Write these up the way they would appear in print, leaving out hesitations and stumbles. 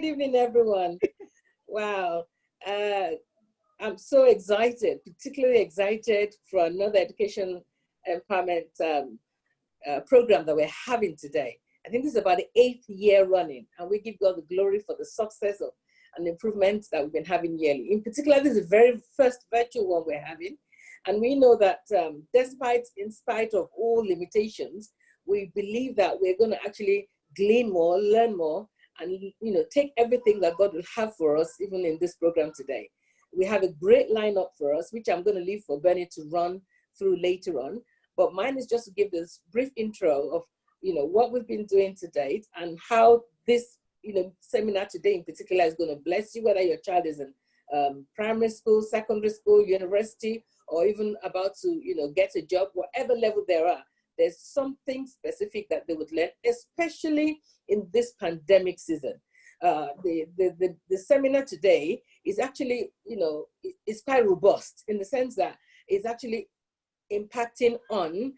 Good evening, everyone. Wow. I'm so excited, particularly excited for another education empowerment program that we're having today. I think this is about the 8th year running, and we give God the glory for the success of and improvements that we've been having yearly. In particular, this is the very first virtual one we're having. And we know that in spite of all limitations, we believe that we're going to actually glean more, learn more, and take everything that God will have for us, even in this program today. We have a great lineup for us, which I'm going to leave for Bernie to run through later on. But mine is just to give this brief intro of what we've been doing to date and how this seminar today in particular is going to bless you, whether your child is in primary school, secondary school, university, or even about to get a job, whatever level there are. There's something specific that they would learn, especially in this pandemic season. The seminar today is actually, it's quite robust in the sense that it's actually impacting on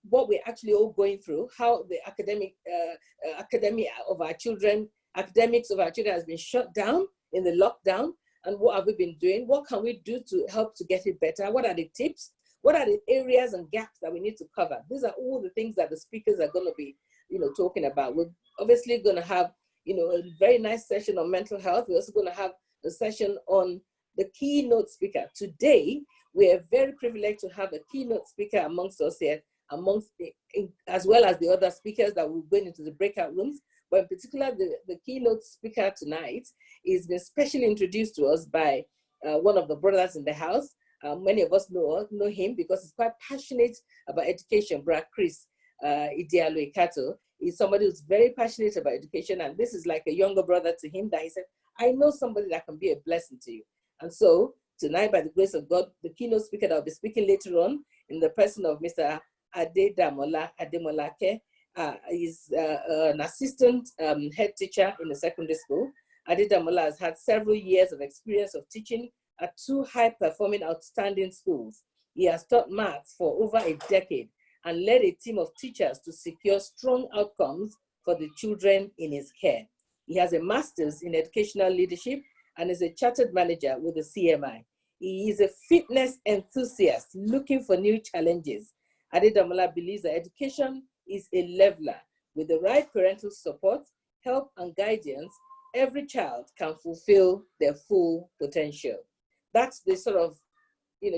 what we're actually all going through, how the academics of our children has been shut down in the lockdown, and what have we been doing? What can we do to help to get it better? What are the tips? What are the areas and gaps that we need to cover? These are all the things that the speakers are going to be, talking about. We're obviously going to have, a very nice session on mental health. We're also going to have a session on the keynote speaker. Today, we are very privileged to have a keynote speaker amongst us here, as well as the other speakers that will go into the breakout rooms. But in particular, the keynote speaker tonight is been specially introduced to us by one of the brothers in the house. Many of us know him because he's quite passionate about education. Brother Chris Idialo Ikato is somebody who's very passionate about education, and this is like a younger brother to him that he said, I know somebody that can be a blessing to you. And so tonight, by the grace of God, the keynote speaker that will be speaking later on in the person of Mr. Adedamola Ademolake is an assistant head teacher in the secondary school. Adedamola has had several years of experience of teaching at 2 high-performing outstanding schools. He has taught maths for over a decade and led a team of teachers to secure strong outcomes for the children in his care. He has a master's in educational leadership and is a chartered manager with the CMI. He is a fitness enthusiast looking for new challenges. Adedamola believes that education is a leveler. With the right parental support, help, and guidance, every child can fulfill their full potential. That's the sort of,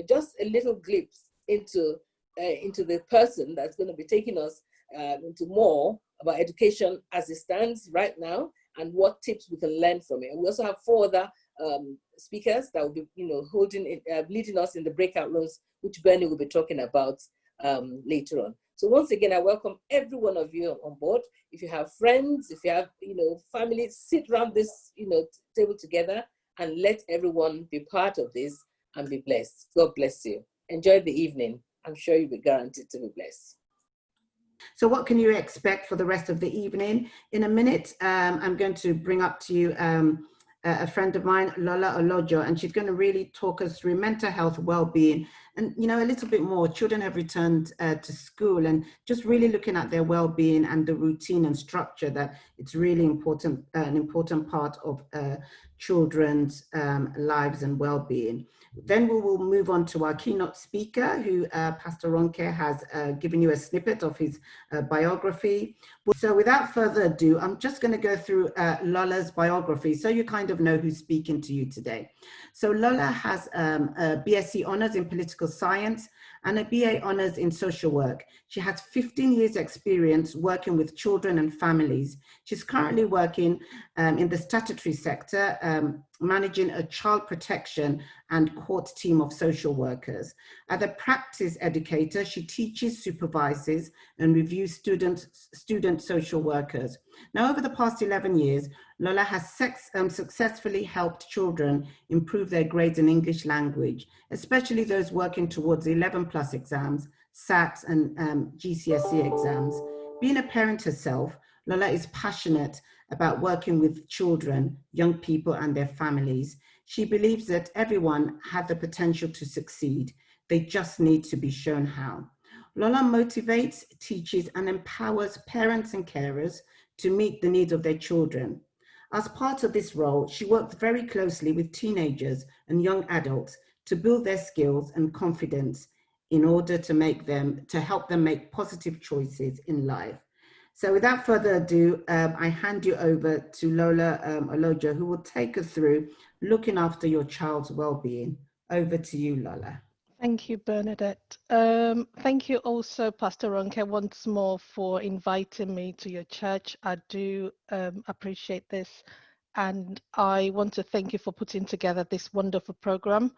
just a little glimpse into the person that's going to be taking us into more about education as it stands right now and what tips we can learn from it. And we also have 4 other speakers that will be, leading us in the breakout rooms, which Bernie will be talking about later on. So once again, I welcome every one of you on board. If you have friends, if you have, family, sit around this, table together and let everyone be part of this and be blessed. God bless you. Enjoy the evening. I'm sure you'll be guaranteed to be blessed. So what can you expect for the rest of the evening? In a minute, I'm going to bring up to you a friend of mine, Lola Olojo, and she's going to really talk us through mental health, well-being, and a little bit more. Children have returned to school, and just really looking at their well-being and the routine and structure, that it's really important, an important part of children's lives and well-being. Then we will move on to our keynote speaker, who Pastor Ronke has given you a snippet of his biography. So without further ado, I'm just going to go through Lola's biography so you kind of know who's speaking to you today. So Lola has a BSc Honours in Political Science and a BA Honours in Social Work. She has 15 years experience working with children and families. She's currently working in the statutory sector, managing a child protection and court team of social workers. As a practice educator, she teaches, supervises, and reviews student social workers. Now, over the past 11 years, Lola has successfully helped children improve their grades in English language, especially those working towards 11+ exams, SATs, and GCSE exams. Being a parent herself, Lola is passionate about working with children, young people, and their families. She believes that everyone has the potential to succeed. They just need to be shown how. Lola motivates, teaches, and empowers parents and carers to meet the needs of their children. As part of this role, she worked very closely with teenagers and young adults to build their skills and confidence in order to help them make positive choices in life. So without further ado, I hand you over to Lola Olojo, who will take us through looking after your child's well-being. Over to you, Lola. Thank you, Bernadette. Thank you also, Pastor Ronke, once more for inviting me to your church. I do appreciate this. And I want to thank you for putting together this wonderful program.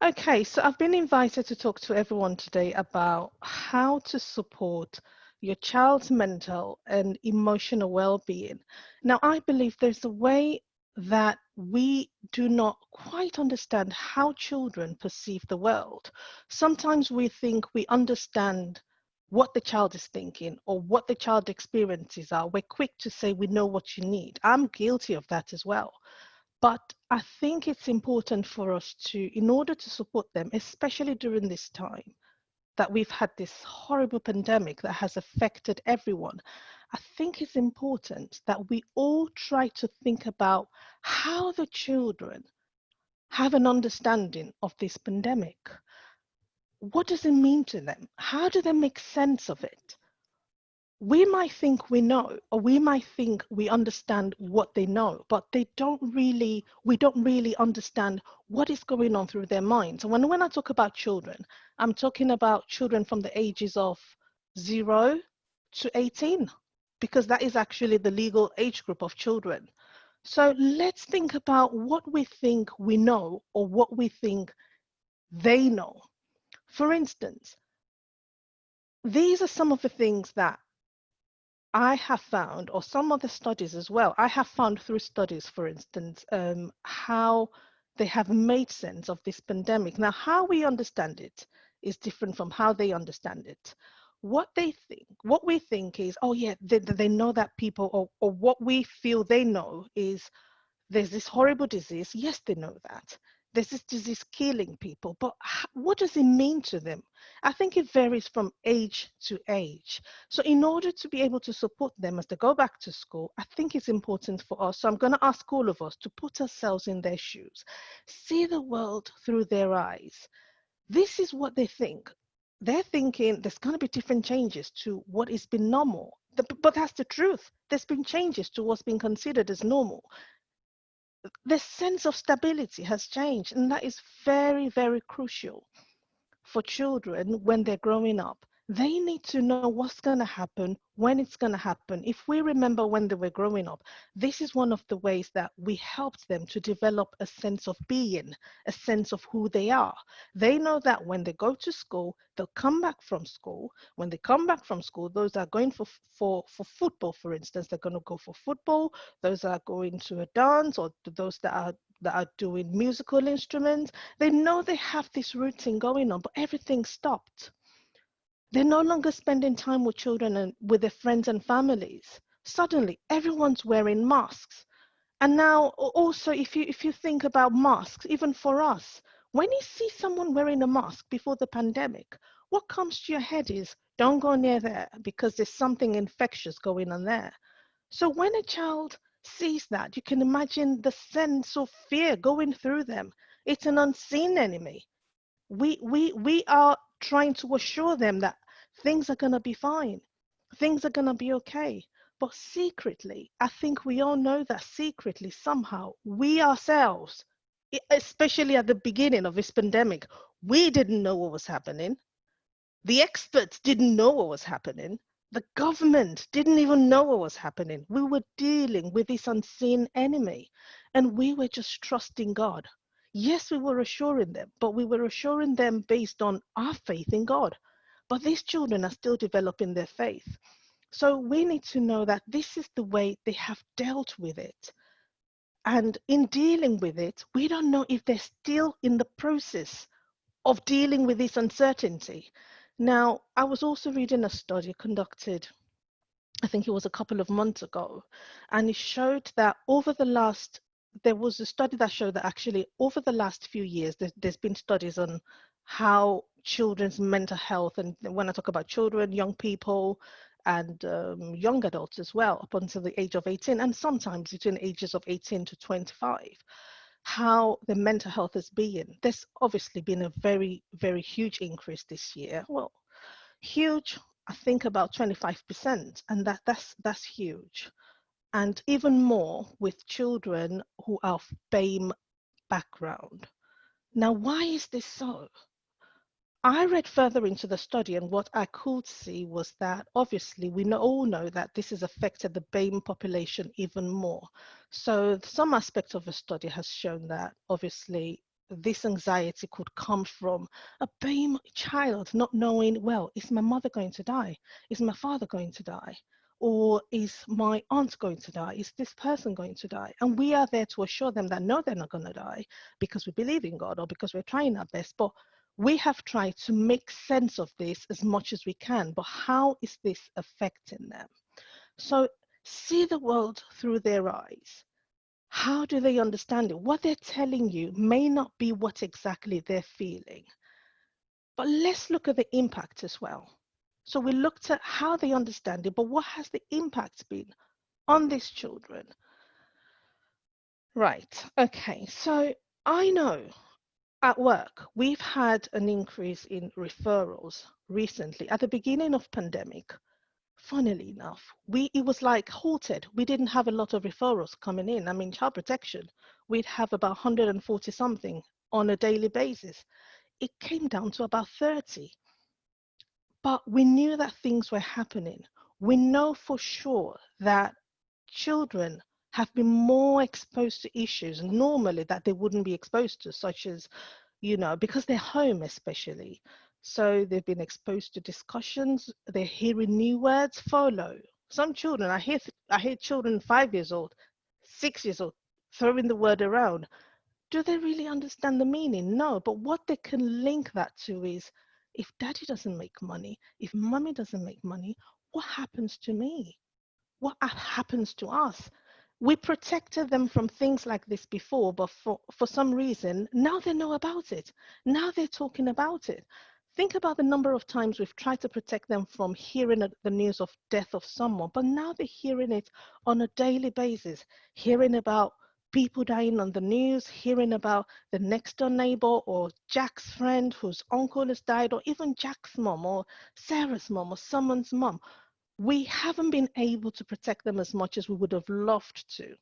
Okay, so I've been invited to talk to everyone today about how to support your child's mental and emotional well-being. Now, I believe there's a way that we do not quite understand how children perceive the world. Sometimes we think we understand what the child is thinking or what the child experiences are. We're quick to say we know what you need. I'm guilty of that as well. But I think it's important for us to, in order to support them, especially during this time that we've had this horrible pandemic that has affected everyone, I think it's important that we all try to think about how the children have an understanding of this pandemic. What does it mean to them? How do they make sense of it? We might think we know, or we might think we understand what they know, but we don't really understand what is going on through their minds. And when I talk about children, I'm talking about children from the ages of 0 to 18, because that is actually the legal age group of children. So let's think about what we think we know or what we think they know. For instance, these are some of the things that I have found, or some other studies as well, I have found through studies, for instance, how they have made sense of this pandemic. Now, how we understand it is different from how they understand it. What we think is, oh yeah, they know that people, or what we feel they know is there's this horrible disease. Yes, they know that. There's this disease killing people, but what does it mean to them? I think it varies from age to age. So in order to be able to support them as they go back to school, I think it's important for us. So I'm going to ask all of us to put ourselves in their shoes, see the world through their eyes. This is what they think. They're thinking there's going to be different changes to what has been normal. But that's the truth. There's been changes to what's been considered as normal. The sense of stability has changed, and that is very, very crucial for children when they're growing up. They need to know what's going to happen, when it's going to happen. If we remember when they were growing up, this is one of the ways that we helped them to develop a sense of being, a sense of who they are. They know that when they go to school, they'll come back from school. When they come back from school, those that are going for football, for instance, they're going to go for football. Those that are going to a dance, or those that are doing musical instruments, they know they have this routine going on, but everything stopped. They're no longer spending time with children and with their friends and families. Suddenly, everyone's wearing masks. And now, also, if you think about masks, even for us, when you see someone wearing a mask before the pandemic, what comes to your head is, don't go near there because there's something infectious going on there. So when a child sees that, you can imagine the sense of fear going through them. It's an unseen enemy. We are trying to assure them that things are going to be fine, things are going to be okay. But secretly, I think we all know that secretly, somehow, we ourselves, especially at the beginning of this pandemic, we didn't know what was happening. The experts didn't know what was happening. The government didn't even know what was happening. We were dealing with this unseen enemy, and we were just trusting God. Yes, we were assuring them, but we were assuring them based on our faith in God. But these children are still developing their faith. So we need to know that this is the way they have dealt with it. And in dealing with it, we don't know if they're still in the process of dealing with this uncertainty. Now, I was also reading a study conducted, I think it was a couple of months ago, and it showed that there was a study that showed that actually over the last few years, there's been studies on how children's mental health, and when I talk about children, young people, and young adults as well, up until the age of 18, and sometimes between ages of 18 to 25, how the mental health has been. There's obviously been a very, very huge increase this year. Well, huge, I think about 25%, and that's huge. And even more with children who are of BAME background. Now, why is this so? I read further into the study, and what I could see was that obviously we all know that this has affected the BAME population even more. So some aspect of the study has shown that obviously this anxiety could come from a BAME child not knowing, well, is my mother going to die? Is my father going to die? Or is my aunt going to die? Is this person going to die? And we are there to assure them that no, they're not going to die because we believe in God or because we're trying our best. But we have tried to make sense of this as much as we can, but how is this affecting them? So see the world through their eyes. How do they understand it? What they're telling you may not be what exactly they're feeling. But let's look at the impact as well. So we looked at how they understand it, but what has the impact been on these children? Right, okay, so I know at work, we've had an increase in referrals recently. At the beginning of pandemic, funnily enough, it was like halted. We didn't have a lot of referrals coming in. I mean, child protection, we'd have about 140 something on a daily basis. It came down to about 30. But we knew that things were happening. We know for sure that children have been more exposed to issues normally that they wouldn't be exposed to, such as, because they're home especially. So they've been exposed to discussions, they're hearing new words, follow. Some children, I hear children 5 years old, 6 years old, throwing the word around. Do they really understand the meaning? No, but what they can link that to is, if daddy doesn't make money, if mommy doesn't make money, what happens to me? What happens to us? We protected them from things like this before, but for some reason, now they know about it. Now they're talking about it. Think about the number of times we've tried to protect them from hearing the news of death of someone, but now they're hearing it on a daily basis, hearing about people dying on the news, hearing about the next door neighbor or Jack's friend whose uncle has died, or even Jack's mom or Sarah's mom or someone's mom. We haven't been able to protect them as much as we would have loved to.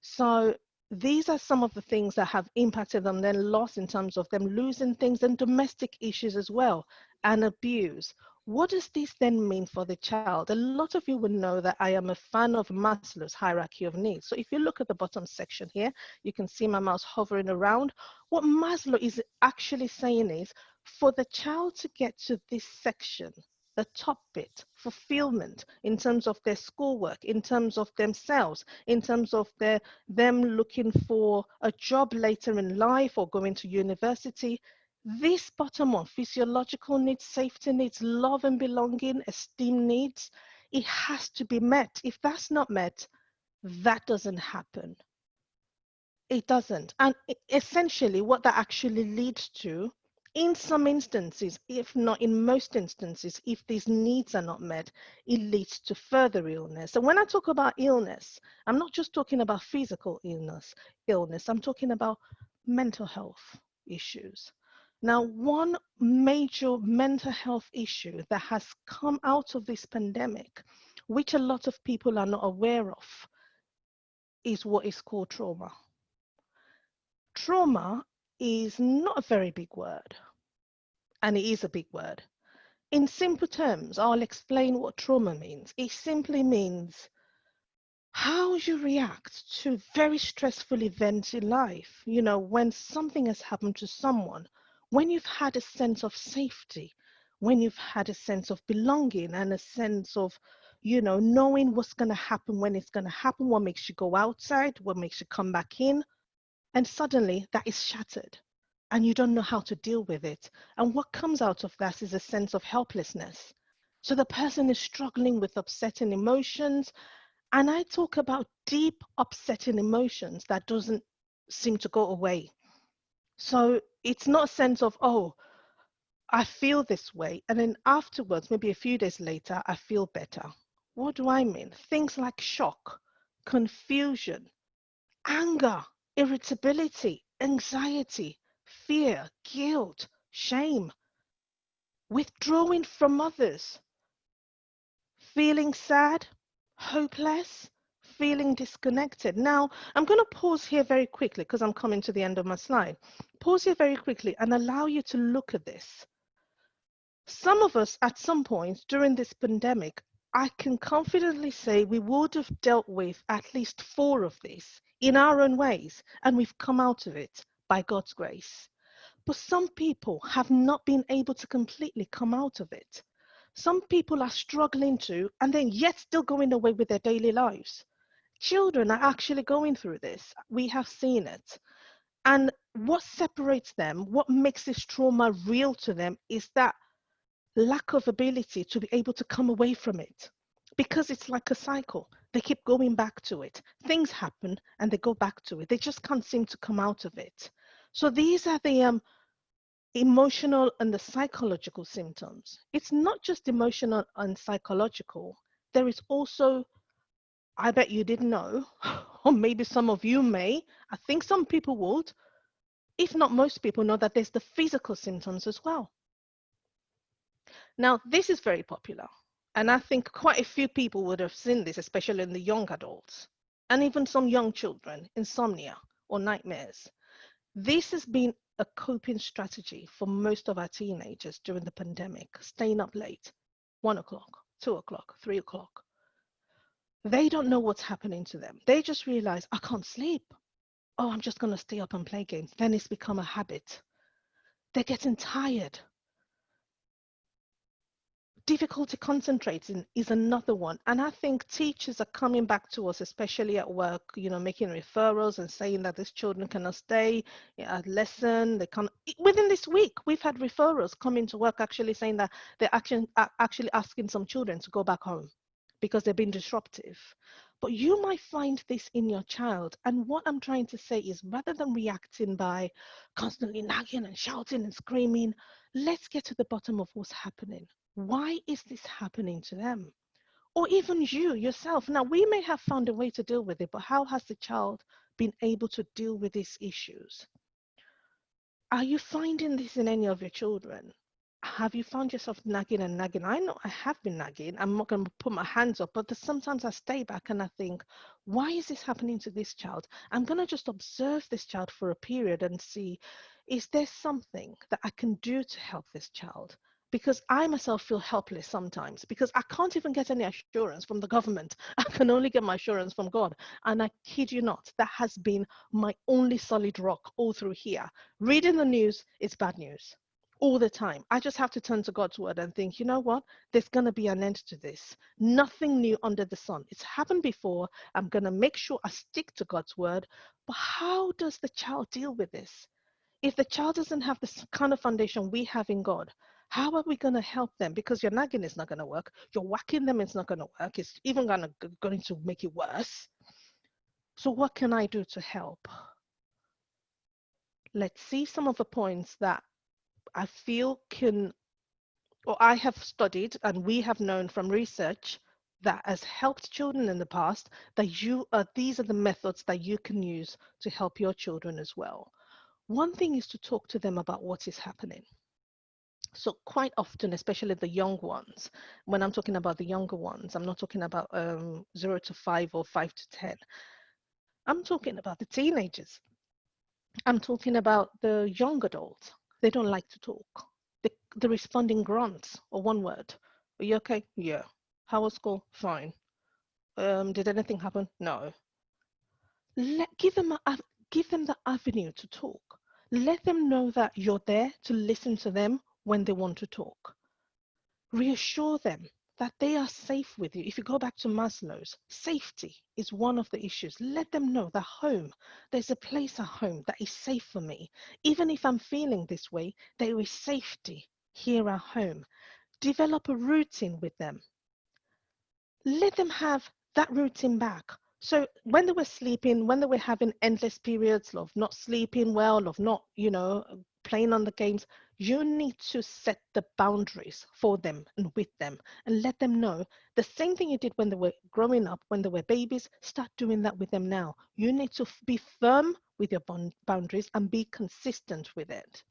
So these are some of the things that have impacted them, then loss in terms of them losing things, and domestic issues as well, and abuse. What does this then mean for the child? A lot of you will know that I am a fan of Maslow's hierarchy of needs. So if you look at the bottom section here, you can see my mouse hovering around. What Maslow is actually saying is, for the child to get to this section, the top bit, fulfillment in terms of their schoolwork, in terms of themselves, in terms of them looking for a job later in life or going to university. This bottom one, physiological needs, safety needs, love and belonging, esteem needs, it has to be met. If that's not met, that doesn't happen. It doesn't. And essentially what that actually leads to, in some instances, if not in most instances, if these needs are not met, it leads to further illness. And when I talk about illness, I'm not just talking about physical illness, I'm talking about mental health issues. Now, one major mental health issue that has come out of this pandemic, which a lot of people are not aware of, is what is called trauma. Trauma is not a very big word, and it is a big word. In simple terms, I'll explain what trauma means. It simply means how you react to very stressful events in life. When something has happened to someone, when you've had a sense of safety, when you've had a sense of belonging and a sense of, knowing what's going to happen, when it's going to happen, what makes you go outside, what makes you come back in. And suddenly that is shattered and you don't know how to deal with it. And what comes out of that is a sense of helplessness. So the person is struggling with upsetting emotions. And I talk about deep upsetting emotions that doesn't seem to go away. So it's not a sense of, oh, I feel this way. And then afterwards, maybe a few days later, I feel better. What do I mean? Things like shock, confusion, anger, irritability, anxiety, fear, guilt, shame, withdrawing from others, feeling sad, hopeless, feeling disconnected. Now, I'm going to pause here very quickly because I'm coming to the end of my slide. Pause here very quickly and allow you to look at this. Some of us at some point during this pandemic, I can confidently say we would have dealt with at least 4 of these in our own ways, and we've come out of it by God's grace. But some people have not been able to completely come out of it. Some people are struggling to, and then yet still going away with their daily lives. Children are actually going through this. We have seen it. And what separates them, what makes this trauma real to them, is that lack of ability to be able to come away from it, because it's like a cycle. They keep going back to it. Things happen and they go back to it. They just can't seem to come out of it. So these are the emotional and the psychological symptoms. It's not just emotional and psychological. There is also, I bet you didn't know, or maybe some of you may, I think some people would, if not most people know, that there's the physical symptoms as well. Now, this is very popular, and I think quite a few people would have seen this, especially in the young adults, and even some young children, insomnia or nightmares. This has been a coping strategy for most of our teenagers during the pandemic, staying up late, 1 o'clock, 2 o'clock, 3 o'clock. They don't know what's happening to them. They just realize, I can't sleep. Oh, I'm just going to stay up and play games. Then it's become a habit. They're getting tired. Difficulty concentrating is another one. And I think teachers are coming back to us, especially at work, making referrals and saying that these children cannot stay at lesson. They can't. Within this week, we've had referrals coming to work actually saying that they're actually asking some children to go back home because they've been disruptive. But you might find this in your child. And what I'm trying to say is, rather than reacting by constantly nagging and shouting and screaming, let's get to the bottom of what's happening. Why is this happening to them? Or even you yourself. Now, we may have found a way to deal with it, but how has the child been able to deal with these issues? Are you finding this in any of your children? Have you found yourself nagging and nagging? I know I have been nagging. I'm not going to put my hands up, but sometimes I stay back and I think, why is this happening to this child? I'm going to just observe this child for a period and see, is there something that I can do to help this child? Because I myself feel helpless sometimes, because I can't even get any assurance from the government. I can only get my assurance from God. And I kid you not, that has been my only solid rock all through here. Reading the news is bad news. All the time. I just have to turn to God's word and think, you know what? There's going to be an end to this. Nothing new under the sun. It's happened before. I'm going to make sure I stick to God's word. But how does the child deal with this? If the child doesn't have the kind of foundation we have in God, how are we going to help them? Because your nagging is not going to work. You're whacking them, it's not going to work. It's even going to make it worse. So what can I do to help? Let's see some of the points that I feel I have studied and we have known from research that has helped children in the past, that these are the methods that you can use to help your children as well. One thing is to talk to them about what is happening. So quite often, especially the young ones, when I'm talking about the younger ones, I'm not talking about 0 to 5 or 5 to 10. I'm talking about the teenagers. I'm talking about the young adults. They don't like to talk. The responding grunts or one word. Are you okay? Yeah. How was school? Fine. Did anything happen? No. Give them the avenue to talk. Let them know that you're there to listen to them when they want to talk. Reassure them that they are safe with you. If you go back to Maslow's, safety is one of the issues. Let them know that home, there's a place at home that is safe for me. Even if I'm feeling this way, there is safety here at home. Develop a routine with them. Let them have that routine back. So when they were sleeping, when they were having endless periods of not sleeping well, of not, playing on the games, You need to set the boundaries for them and with them and let them know the same thing you did when they were growing up, when they were babies, start doing that with them now. You need to be firm with your boundaries and be consistent with it.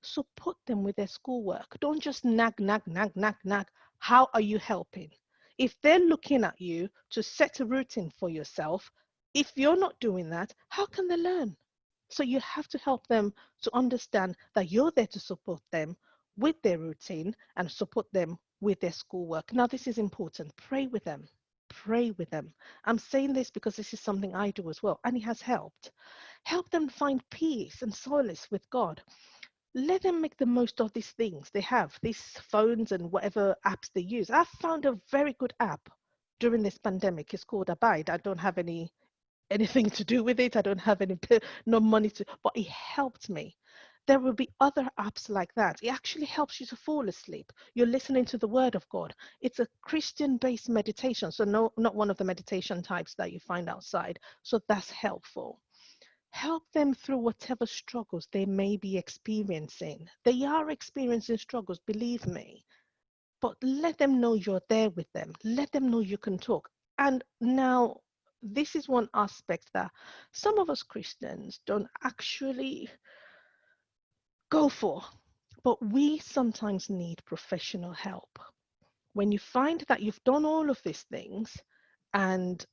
Support them with their schoolwork. Don't just nag, nag, nag, nag, nag. How are you helping? If they're looking at you to set a routine for yourself, if you're not doing that, how can they learn? So you have to help them to understand that you're there to support them with their routine and support them with their schoolwork. Now, this is important. Pray with them. Pray with them. I'm saying this because this is something I do as well, and it has helped. Help them find peace and solace with God. Let them make the most of these things they have, these phones and whatever apps they use. I found a very good app during this pandemic. It's called Abide. I don't have anything to do with it. I don't have no money to, but it helped me. There will be other apps like that. It actually helps you to fall asleep. You're listening to the word of God. It's a Christian-based meditation, so no, not one of the meditation types that you find outside. So that's helpful. Help them through whatever struggles they may be experiencing. They are experiencing struggles, believe me, but let them know you're there with them. Let them know you can talk. And now, this is one aspect that some of us Christians don't actually go for, but we sometimes need professional help. When you find that you've done all of these things and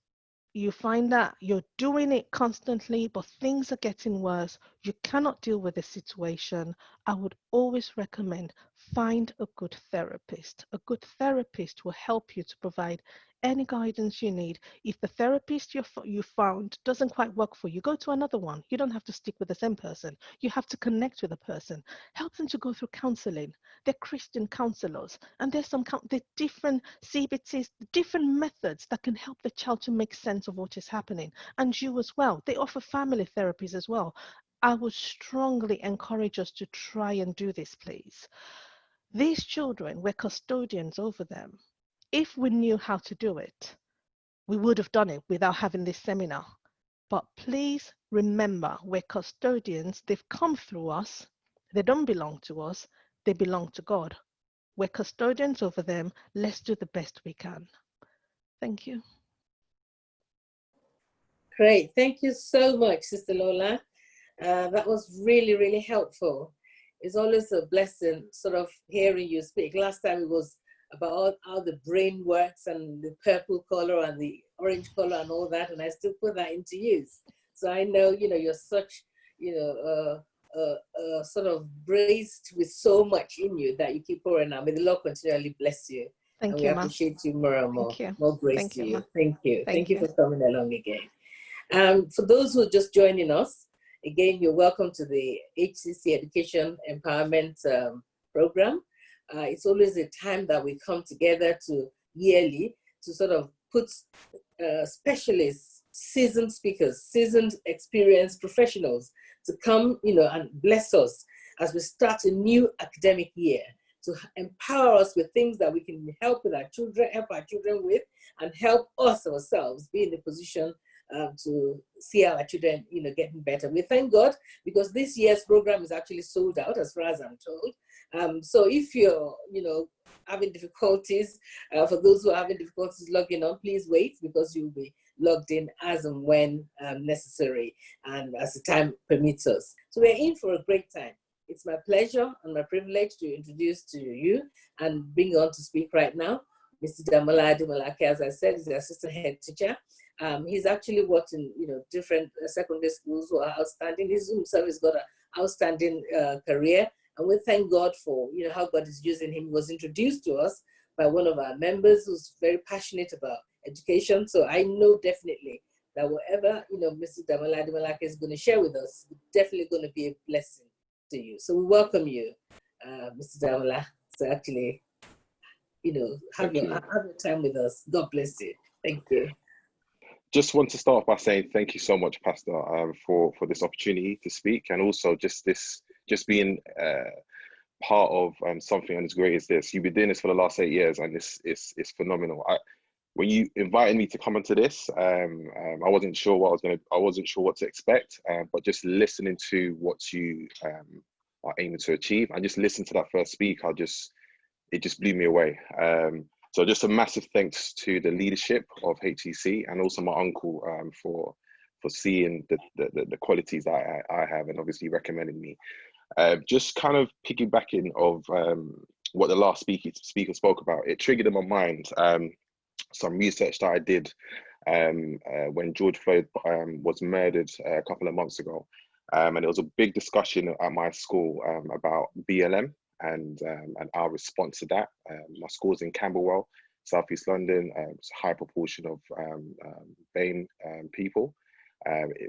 you find that you're doing it constantly, but things are getting worse, you cannot deal with the situation, I would always recommend find a good therapist. A good therapist will help you to provide any guidance you need. If the therapist you found doesn't quite work for you, go to another one. You don't have to stick with the same person. You have to connect with a person. Help them to go through counseling. They're Christian counselors, and there's different CBTs, different methods that can help the child to make sense of what is happening, and you as well. They offer family therapies as well. I would strongly encourage us to try and do this, please. These children, we're custodians over them. If we knew how to do it, we would have done it without having this seminar. But please remember, we're custodians. They've come through us. They don't belong to us. They belong to God. We're custodians over them. Let's do the best we can. Thank you. Great. Thank you so much, Sister Lola. That was really, really helpful. It's always a blessing sort of hearing you speak. Last time it was about how the brain works and the purple color and the orange color and all that, and I still put that into use. So I know, you're such, sort of braced with so much in you that you keep pouring out. May the Lord continually bless you. Thank and you, we Ma. appreciate you more and more. Thank you. More grace Thank to you, you. Ma. Thank you. Thank Thank you for coming along again. For those who are just joining us, again, you're welcome to the HCC Education Empowerment Program. It's always a time that we come together yearly to sort of put specialists, seasoned speakers, seasoned experienced professionals to come, and bless us as we start a new academic year, to empower us with things that we can help our children with, and help us ourselves be in the position to see our children, getting better. We thank God because this year's program is actually sold out, as far as I'm told. So if you're, having difficulties, for those who are having difficulties logging on, please wait, because you'll be logged in as and when necessary and as the time permits us. So we're in for a great time. It's my pleasure and my privilege to introduce to you and bring on to speak right now Mr. Damola Ademalake. As I said, is the assistant head teacher. He's actually worked in different secondary schools who are outstanding. He himself has got an outstanding career, and we thank God for how God is using him. He was introduced to us by one of our members who's very passionate about education. So I know definitely that whatever Mr. Damola Ademalake is going to share with us, is definitely going to be a blessing to you. So we welcome you, Mr. Damola. So actually, have your time with us. God bless you. Thank you. Just want to start by saying thank you so much, Pastor, for this opportunity to speak, and also just being part of something as great as this. You've been doing this for the last 8 years, and it's phenomenal. When you invited me to come into this, I wasn't sure what to expect, but just listening to what you aiming to achieve. And just listen to that first speak, it just blew me away. So just a massive thanks to the leadership of HCC and also my uncle for seeing the qualities that I have and obviously recommending me. Just kind of piggybacking of what the last speaker spoke about, it triggered in my mind some research that I did when George Floyd was murdered a couple of months ago. And there was a big discussion at my school about BLM and our response to that. My school's in Camberwell, Southeast London. It's a high proportion of BAME people.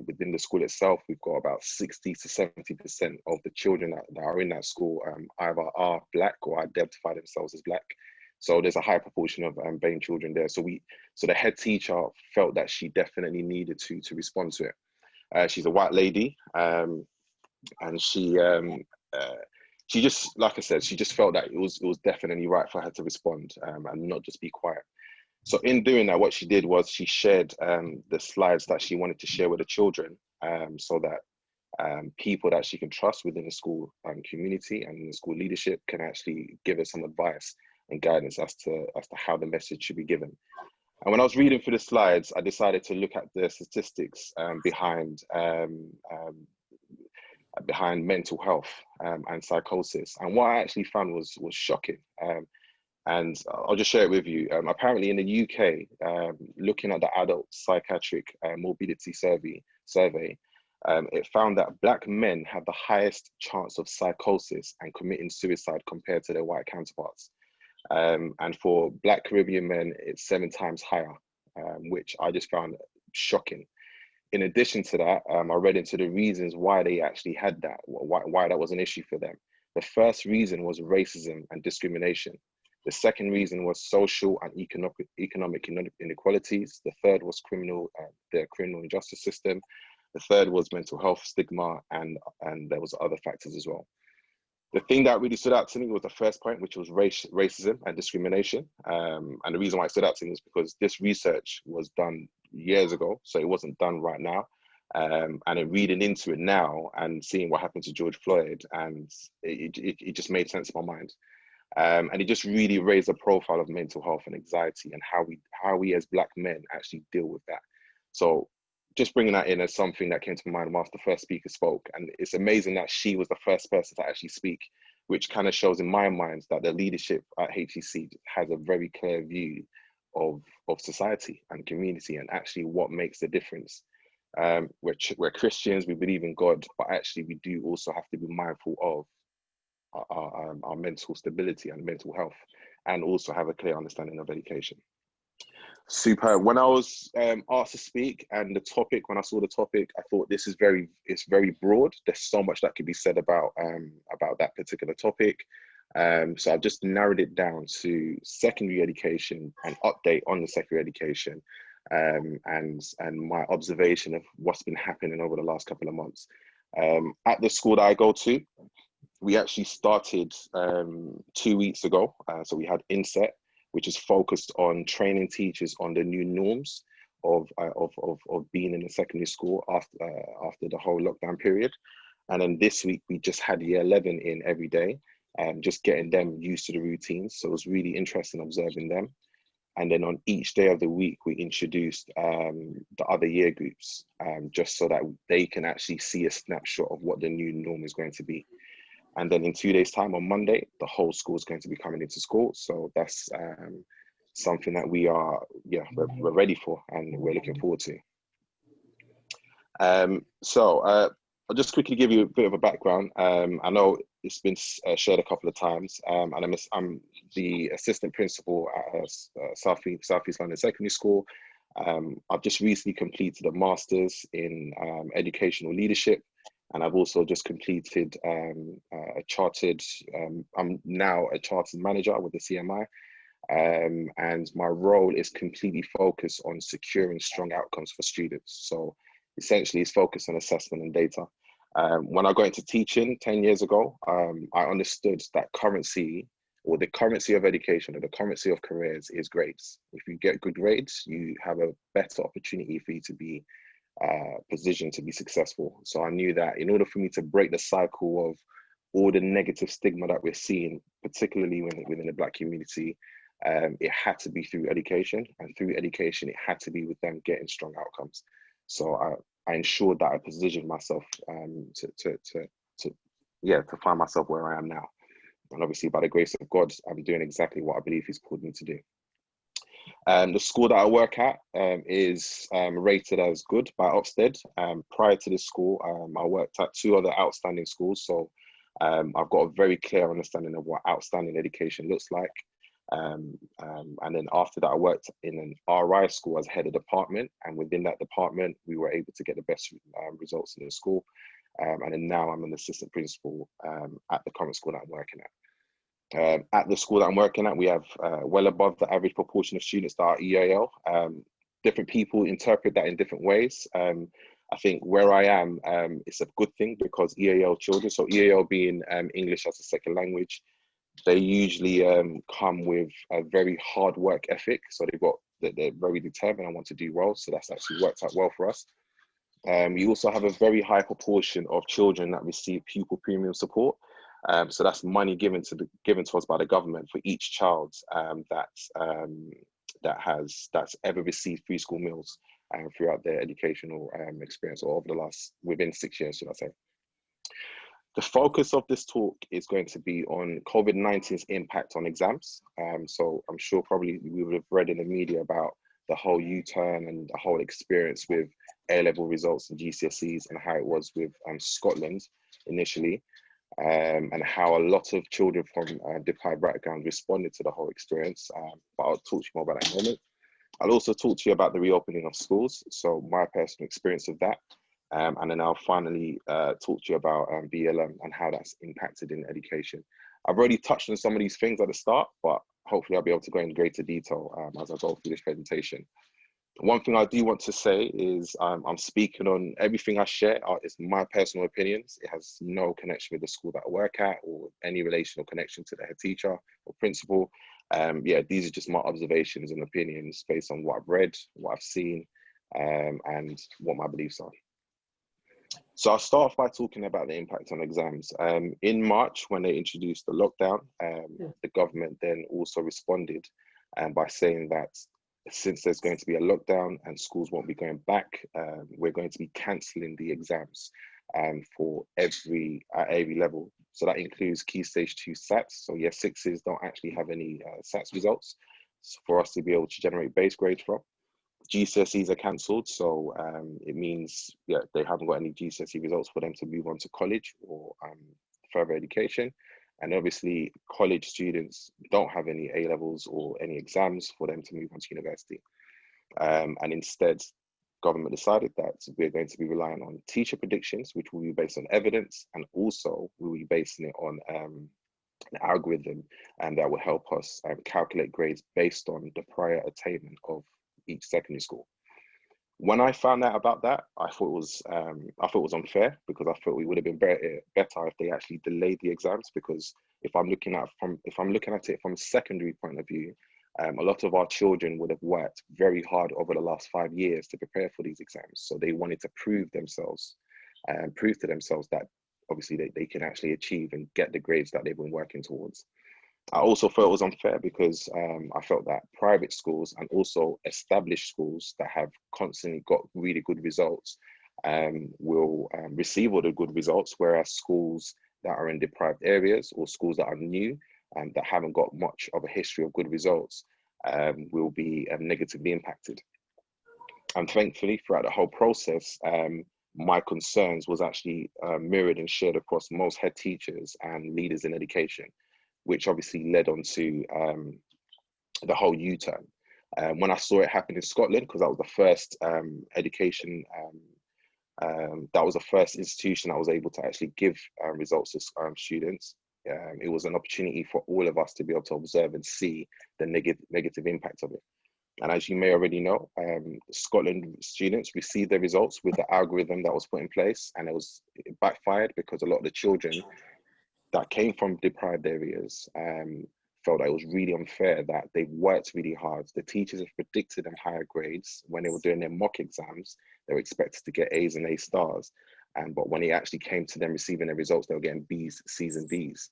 Within the school itself, we've got about 60 to 70% of the children that are in that school either are Black or identify themselves as Black. So there's a high proportion of BAME children there. So the head teacher felt that she definitely needed to respond to it. She's a white lady, and she just, like I said, she just felt that it was definitely right for her to respond and not just be quiet. So in doing that, what she did was she shared the slides that she wanted to share with the children, so that people that she can trust within the school community and the school leadership can actually give her some advice and guidance as to how the message should be given. And when I was reading through the slides, I decided to look at the statistics behind mental health and psychosis. And what I actually found was shocking. And I'll just share it with you. Apparently in the UK, looking at the adult psychiatric morbidity survey, it found that Black men have the highest chance of psychosis and committing suicide compared to their white counterparts. And for Black Caribbean men, it's 7 times higher, which I just found shocking. In addition to that, I read into the reasons why they actually had that, why that was an issue for them. The first reason was racism and discrimination. The second reason was social and economic inequalities. The third was the criminal justice system. The third was mental health stigma, and there was other factors as well. The thing that really stood out to me was the first point, which was racism and discrimination. And the reason why it stood out to me is because this research was done years ago, so it wasn't done right now. And in reading into it now and seeing what happened to George Floyd, and it just made sense in my mind. And it just really raised the profile of mental health and anxiety and how we as Black men actually deal with that. So just bringing that in as something that came to my mind whilst the first speaker spoke. And it's amazing that she was the first person to actually speak, which kind of shows in my mind that the leadership at HCC has a very clear view of society and community and actually what makes the difference. We're Christians, we believe in God, but actually we do also have to be mindful of our mental stability and mental health, and also have a clear understanding of education. Super. When I was asked to speak and the topic, when I saw the topic, I thought it's very broad. There's so much that could be said about that particular topic. So I've just narrowed it down to secondary education and update on the secondary education, and my observation of what's been happening over the last couple of months. At the school that I go to, we actually started 2 weeks ago. So we had Inset, which is focused on training teachers on the new norms of being in a secondary school after the whole lockdown period. And then this week we just had year 11 in every day, just getting them used to the routines. So it was really interesting observing them. And then on each day of the week, we introduced the other year groups, just so that they can actually see a snapshot of what the new norm is going to be. And then in 2 days' time, on Monday, the whole school is going to be coming into school. So that's something that we're ready for and we're looking forward to. So I'll just quickly give you a bit of a background. I know it's been shared a couple of times, and I'm the assistant principal at Southeast London Secondary School. I've just recently completed a master's in educational leadership. And I've also just completed I'm now a chartered manager with the CMI. And my role is completely focused on securing strong outcomes for students. So essentially it's focused on assessment and data. When I got into teaching 10 years ago, I understood that currency of education or the currency of careers is grades. If you get good grades, you have a better opportunity for you to be position to be successful. So I knew that in order for me to break the cycle of all the negative stigma that we're seeing, particularly within the Black community, it had to be through education, and through education, it had to be with them getting strong outcomes. So I ensured that I positioned myself to find myself where I am now. And obviously, by the grace of God, I'm doing exactly what I believe He's called me to do. The school that I work at is rated as good by Ofsted. Prior to this school, I worked at 2 other outstanding schools. So I've got a very clear understanding of what outstanding education looks like. And then after that, I worked in an RI school as head of department. And within that department, we were able to get the best results in the school. And then now I'm an assistant principal at the current school that I'm working at. At the school that I'm working at, we have well above the average proportion of students that are EAL. Different people interpret that in different ways. I think where I am, it's a good thing because EAL children, so EAL being English as a second language, they usually come with a very hard work ethic. So they're very determined and want to do well. So that's actually worked out well for us. You also have a very high proportion of children that receive pupil premium support. So that's money given to us by the government for each child that's ever received free school meals throughout their educational experience, or within 6 years, should I say. The focus of this talk is going to be on COVID-19's impact on exams. So I'm sure probably we would have read in the media about the whole U-turn and the whole experience with A-level results and GCSEs, and how it was with Scotland initially, and how a lot of children from deprived backgrounds responded to the whole experience. But I'll talk to you more about that in a moment. I'll also talk to you about the reopening of schools, so my personal experience of that. And then I'll finally talk to you about BLM and how that's impacted in education. I've already touched on some of these things at the start, but hopefully I'll be able to go in greater detail as I go through this presentation. One thing I do want to say is I'm speaking on everything I share. It's my personal opinions. It has no connection with the school that I work at or any relational connection to the head teacher or principal. These are just my observations and opinions based on what I've read, what I've seen, and what my beliefs are. So I'll start off by talking about the impact on exams. In March, when they introduced the lockdown, the government then also responded by saying that since there's going to be a lockdown and schools won't be going back, we're going to be cancelling the exams for at every level. So that includes Key Stage 2 SATs. So Year 6s don't actually have any SATs results for us to be able to generate base grades from. GCSEs are cancelled, so it means they haven't got any GCSE results for them to move on to college or further education. And obviously, college students don't have any A-levels or any exams for them to move on to university. And instead, government decided that we're going to be relying on teacher predictions, which will be based on evidence, and also we'll be basing it on an algorithm, and that will help us calculate grades based on the prior attainment of each secondary school. When I found out about that, I thought it was unfair, because I thought it would have been better if they actually delayed the exams. Because if I'm looking at it from a secondary point of view, a lot of our children would have worked very hard over the last 5 years to prepare for these exams. So they wanted to prove to themselves that obviously they can actually achieve and get the grades that they've been working towards. I also felt it was unfair because I felt that private schools and also established schools that have constantly got really good results will receive all the good results, whereas schools that are in deprived areas or schools that are new and that haven't got much of a history of good results will be negatively impacted. And thankfully, throughout the whole process, my concerns was actually mirrored and shared across most head teachers and leaders in education, which obviously led on to the whole U-turn. When I saw it happen in Scotland, because that was the first that was the first institution that was able to actually give results to students. It was an opportunity for all of us to be able to observe and see the negative impact of it. And as you may already know, Scotland students received their results with the algorithm that was put in place, and it backfired because a lot of the children that came from deprived areas felt that it was really unfair that they worked really hard. The teachers have predicted them higher grades. When they were doing their mock exams, they were expected to get A's and A stars. But when it actually came to them receiving their results, they were getting B's, C's and D's,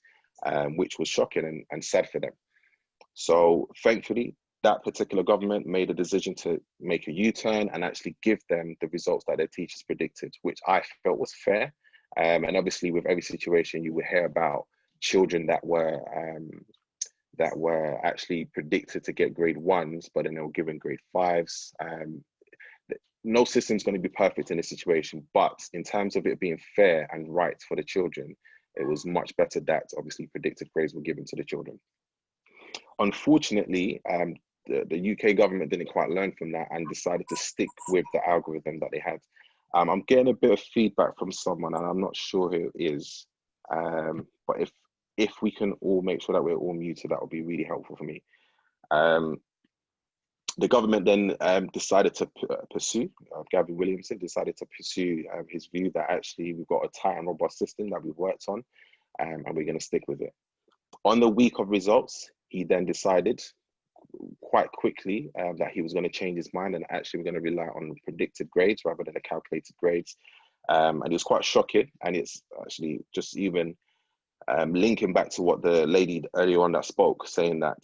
which was shocking and sad for them. So thankfully, that particular government made a decision to make a U-turn and actually give them the results that their teachers predicted, which I felt was fair. And obviously with every situation, you would hear about children that were actually predicted to get grade 1s, but then they were given grade 5s. No system's going to be perfect in this situation, but in terms of it being fair and right for the children, it was much better that obviously predicted grades were given to the children. Unfortunately, the UK government didn't quite learn from that and decided to stick with the algorithm that they had. I'm getting a bit of feedback from someone, and I'm not sure who it is, but if we can all make sure that we're all muted, that would be really helpful for me. The government then decided to pursue, Gavin Williamson decided to pursue his view that actually we've got a tight and robust system that we've worked on, and we're going to stick with it. On the week of results, he then decided quite quickly that he was going to change his mind and actually we're going to rely on predicted grades rather than the calculated grades. And it was quite shocking. And it's actually just even linking back to what the lady earlier on that spoke, saying that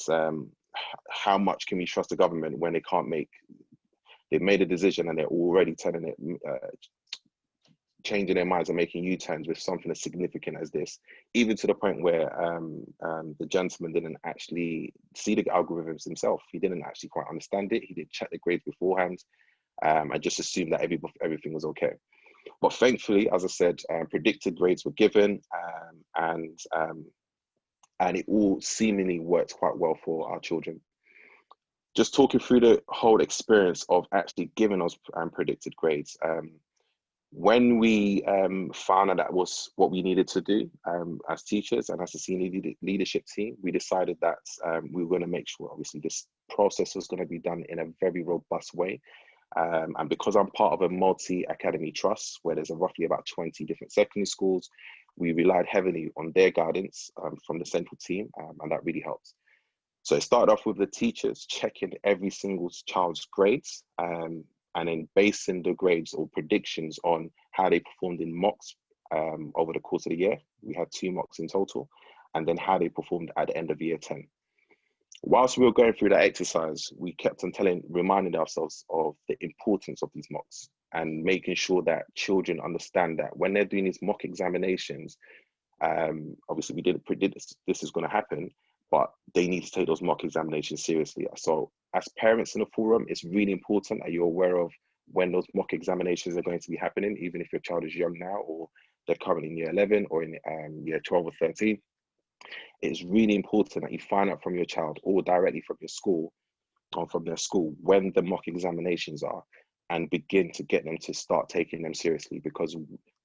how much can we trust the government when they can't they've made a decision and they're already telling it, changing their minds and making U-turns with something as significant as this, even to the point where the gentleman didn't actually see the algorithms himself. He didn't actually quite understand it. He did check the grades beforehand and just assumed that everything was okay. But thankfully, as I said, predicted grades were given and it all seemingly worked quite well for our children. Just talking through the whole experience of actually giving us predicted grades. When we found out that was what we needed to do as teachers and as a senior leadership team, we decided that we were going to make sure, obviously, this process was going to be done in a very robust way. And because I'm part of a multi-academy trust, where there's roughly about 20 different secondary schools, we relied heavily on their guidance from the central team, and that really helped. So it started off with the teachers checking every single child's grades, and then basing the grades or predictions on how they performed in mocks over the course of the year. We had 2 mocks in total, and then how they performed at the end of year 10. Whilst we were going through that exercise, we kept on reminding ourselves of the importance of these mocks and making sure that children understand that when they're doing these mock examinations, obviously we didn't predict this is going to happen, but they need to take those mock examinations seriously. So as parents in the forum, it's really important that you're aware of when those mock examinations are going to be happening, even if your child is young now or they're currently in year 11 or in year 12 or 13. It's really important that you find out from your child or directly from your school or from their school when the mock examinations are and begin to get them to start taking them seriously, because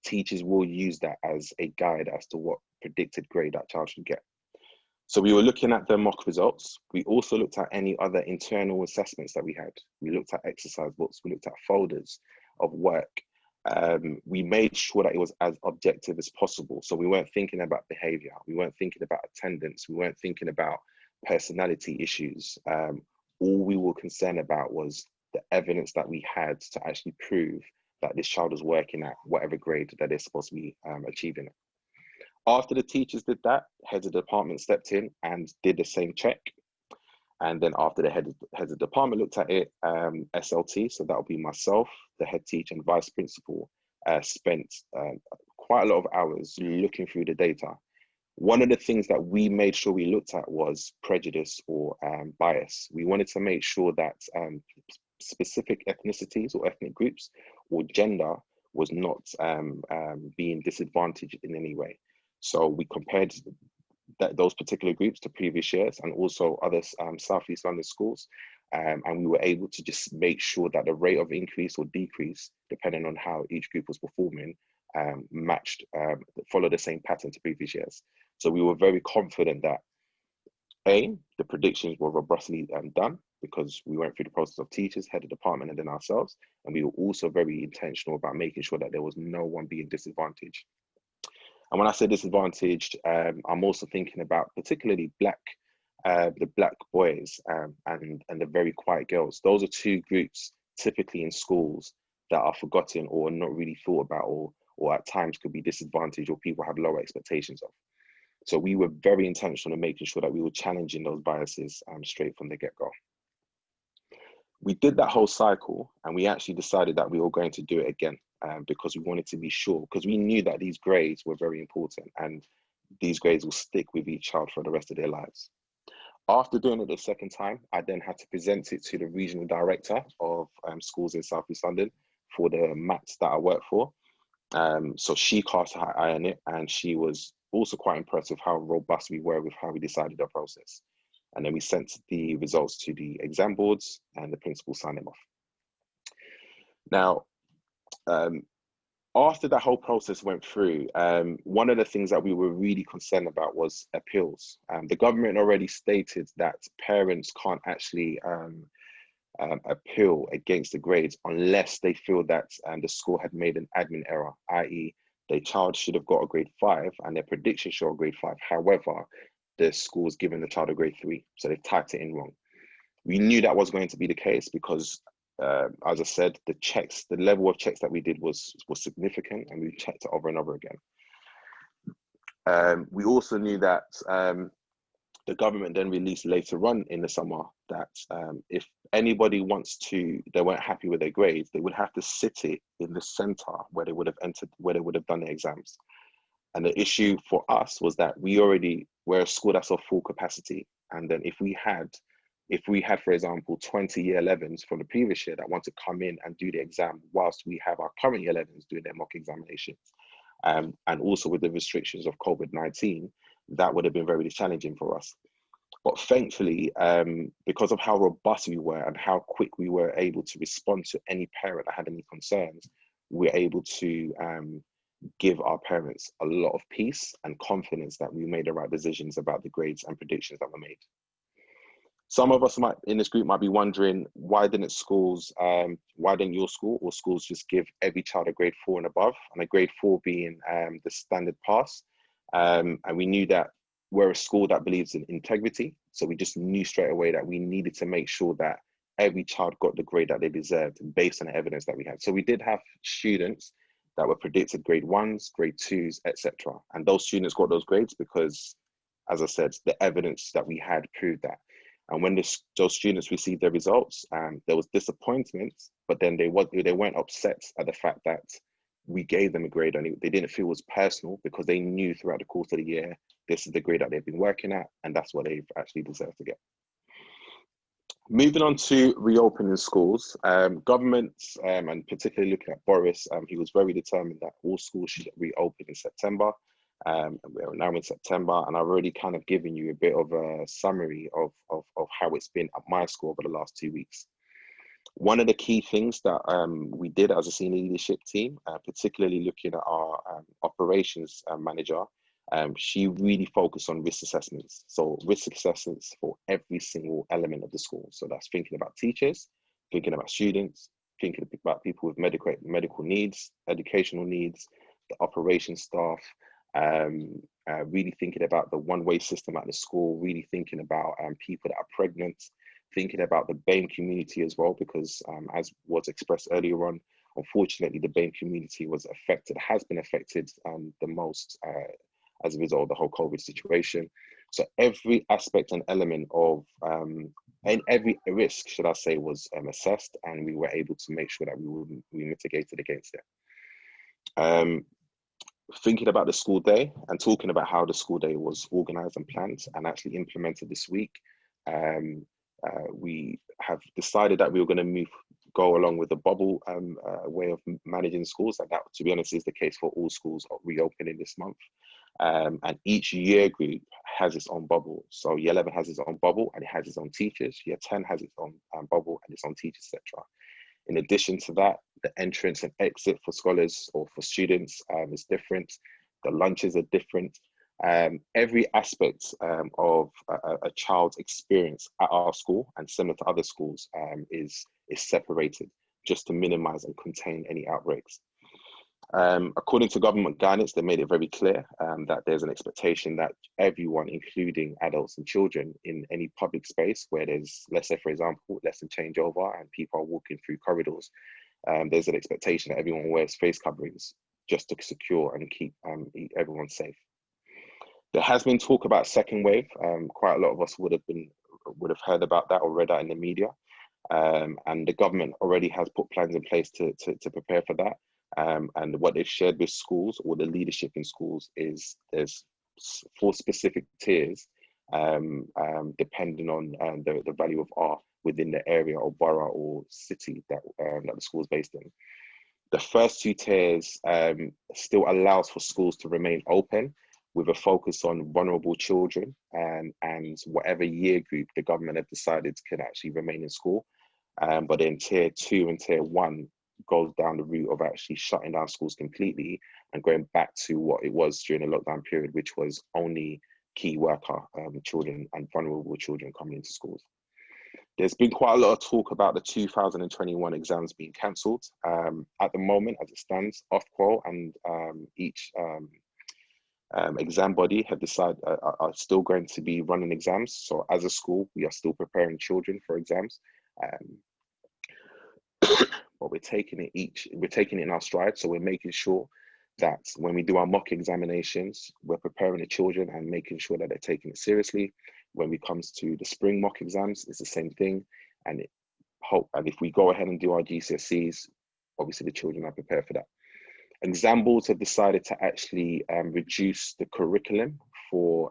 teachers will use that as a guide as to what predicted grade that child should get. So we were looking at the mock results. We also looked at any other internal assessments that we had. We looked at exercise books. We looked at folders of work. We made sure that it was as objective as possible. So we weren't thinking about behavior. We weren't thinking about attendance. We weren't thinking about personality issues. All we were concerned about was the evidence that we had to actually prove that this child was working at whatever grade that they're supposed to be achieving. After the teachers did that, heads of the department stepped in and did the same check. And then after the heads of the department looked at it, SLT, so that would be myself, the head teacher and vice principal, spent quite a lot of hours looking through the data. One of the things that we made sure we looked at was prejudice or bias. We wanted to make sure that specific ethnicities or ethnic groups or gender was not being disadvantaged in any way. So we compared those particular groups to previous years and also other Southeast London schools. And we were able to just make sure that the rate of increase or decrease, depending on how each group was performing, followed the same pattern to previous years. So we were very confident that the predictions were robustly done, because we went through the process of teachers, head of department, and then ourselves. And we were also very intentional about making sure that there was no one being disadvantaged. And when I say disadvantaged, I'm also thinking about particularly the black boys and the very quiet girls. Those are 2 groups typically in schools that are forgotten or not really thought about, or at times could be disadvantaged or people have lower expectations of. So we were very intentional in making sure that we were challenging those biases straight from the get-go. We did that whole cycle, and we actually decided that we were going to do it again because we wanted to be sure, because we knew that these grades were very important and these grades will stick with each child for the rest of their lives. After doing it the second time, I then had to present it to the regional director of schools in South East London for the MATs that I work for. So she cast her eye on it, and she was also quite impressed with how robust we were with how we decided our process. And then we sent the results to the exam boards and the principal signed them off. Now, after that whole process went through, one of the things that we were really concerned about was appeals. The government already stated that parents can't actually appeal against the grades unless they feel that the school had made an admin error, i.e. their child should have got a grade 5 and their prediction showed a grade 5. However, the school's given the child a grade 3, so they've typed it in wrong. We knew that was going to be the case because, as I said, the level of checks that we did was significant, and we checked it over and over again. We also knew that the government then released later on in the summer that if anybody they weren't happy with their grades, they would have to sit it in the centre where they would have done their exams. And the issue for us was that we're a school that's of full capacity. And then if we had, for example, 20 year 11s from the previous year that want to come in and do the exam whilst we have our current year 11s doing their mock examinations, and also with the restrictions of COVID-19, that would have been very challenging for us. But thankfully, because of how robust we were and how quick we were able to respond to any parent that had any concerns, we were able to give our parents a lot of peace and confidence that we made the right decisions about the grades and predictions that were made. Some of us in this group might be wondering, why didn't your school or schools just give every child a grade 4 and above, and a grade 4 being the standard pass? And we knew that we're a school that believes in integrity. So we just knew straight away that we needed to make sure that every child got the grade that they deserved based on the evidence that we had. So we did have students that were predicted grade 1s, grade 2s, etc. And those students got those grades because, as I said, the evidence that we had proved that. And when those students received their results, there was disappointment, but then they weren't upset at the fact that we gave them a grade, and they didn't feel it was personal because they knew throughout the course of the year, this is the grade that they've been working at, and that's what they've actually deserved to get. Moving on to reopening schools, governments, and particularly looking at Boris, he was very determined that all schools should reopen in September. And we're now in September, and I've already kind of given you a bit of a summary of how it's been at my school over the last 2 weeks. One of the key things that we did as a senior leadership team, particularly looking at our operations manager, she really focused on risk assessments. So risk assessments for every single element of the school. So that's thinking about teachers, thinking about students, thinking about people with medical needs, educational needs, the operations staff, really thinking about the one-way system at the school, really thinking about people that are pregnant, thinking about the BAME community as well, because as was expressed earlier on, unfortunately, the BAME community has been affected the most as a result of the whole COVID situation. So every aspect and element of, and every risk, should I say, was assessed, and we were able to make sure that we mitigated against it. Thinking about the school day and talking about how the school day was organized and planned and actually implemented this week, we have decided that we were going to go along with the bubble way of managing schools, and that, to be honest, is the case for all schools reopening this month. And each year group has its own bubble. So year 11 has its own bubble and it has its own teachers. Year 10 has its own bubble and its own teachers, etc. In addition to that, the entrance and exit for scholars or for students is different. The lunches are different. Every aspect of a child's experience at our school, and similar to other schools, is separated just to minimize and contain any outbreaks. According to government guidance, they made it very clear that there's an expectation that everyone, including adults and children, in any public space where there's, let's say, for example, lesson changeover and people are walking through corridors, there's an expectation that everyone wears face coverings. just to secure and keep everyone safe. There has been talk about second wave. Quite a lot of us would have heard about that or read that in the media. And the government already has put plans in place to prepare for that. And what they've shared with schools, or the leadership in schools, is there's 4 specific tiers depending on the value of R within the area or borough or city that the school is based in. The first 2 tiers still allows for schools to remain open, with a focus on vulnerable children and whatever year group the government have decided can actually remain in school. But then tier 2 and tier 1 goes down the route of actually shutting down schools completely and going back to what it was during the lockdown period, which was only key worker children and vulnerable children coming into schools. There's been quite a lot of talk about the 2021 exams being cancelled. At the moment, as it stands, Ofqual and each exam body have decided are still going to be running exams. So as a school, we are still preparing children for exams. But we're taking it in our stride. So we're making sure that when we do our mock examinations, we're preparing the children and making sure that they're taking it seriously. When it comes to the spring mock exams, it's the same thing. And if we go ahead and do our GCSEs, obviously the children are prepared for that. Exam boards have decided to actually reduce the curriculum for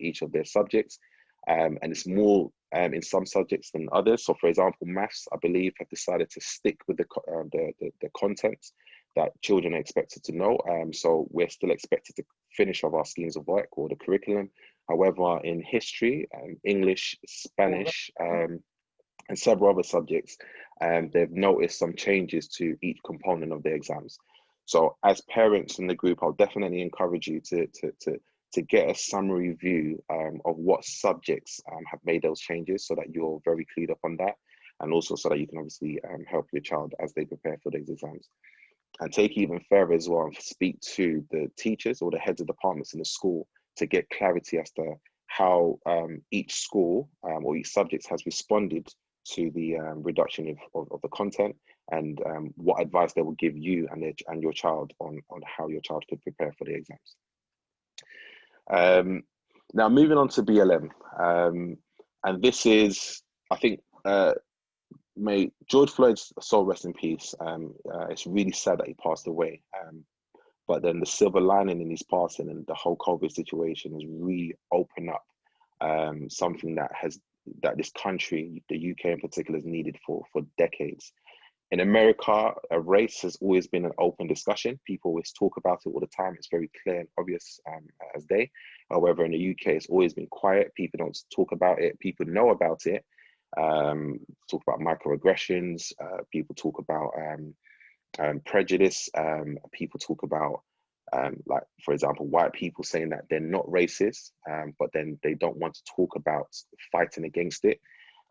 each of their subjects, and it's more in some subjects than others. So, for example, maths, I believe, have decided to stick with the content that children are expected to know. So we're still expected to finish off our schemes of work or the curriculum. However, in history, English, Spanish, and several other subjects, they've noticed some changes to each component of their exams. So as parents in the group, I'll definitely encourage you to get a summary view of what subjects have made those changes, so that you're very clued up on that, and also so that you can obviously help your child as they prepare for those exams. And take it even further as well and speak to the teachers or the heads of departments in the school to get clarity as to how each school or each subject has responded to the reduction of the content, and what advice they will give you and your child on how your child could prepare for the exams. Now moving on to BLM, and this is, I think, may George Floyd's soul rest in peace. It's really sad that he passed away, but then the silver lining in his passing and the whole COVID situation has really opened up something that this country, the UK in particular, has needed for decades. In America, a race has always been an open discussion. People always talk about it all the time. It's very clear and obvious as day. However, in the UK, it's always been quiet. People don't talk about it. People know about it. Talk about microaggressions. People talk about prejudice. People talk about, like, for example, white people saying that they're not racist, but then they don't want to talk about fighting against it.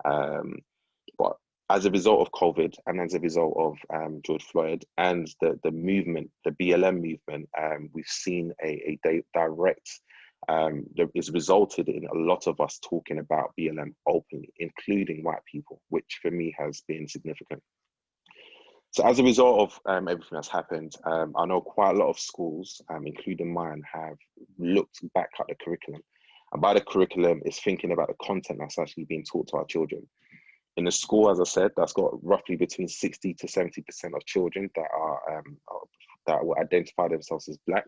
But as a result of COVID and as a result of George Floyd and the movement, the BLM movement, we've seen a direct, that has resulted in a lot of us talking about BLM openly, including white people, which for me has been significant. So as a result of everything that's happened, I know quite a lot of schools, including mine, have looked back at the curriculum. And by the curriculum, it's thinking about the content that's actually being taught to our children. In the school, as I said, that's got roughly between 60 to 70% of children that will identify themselves as Black.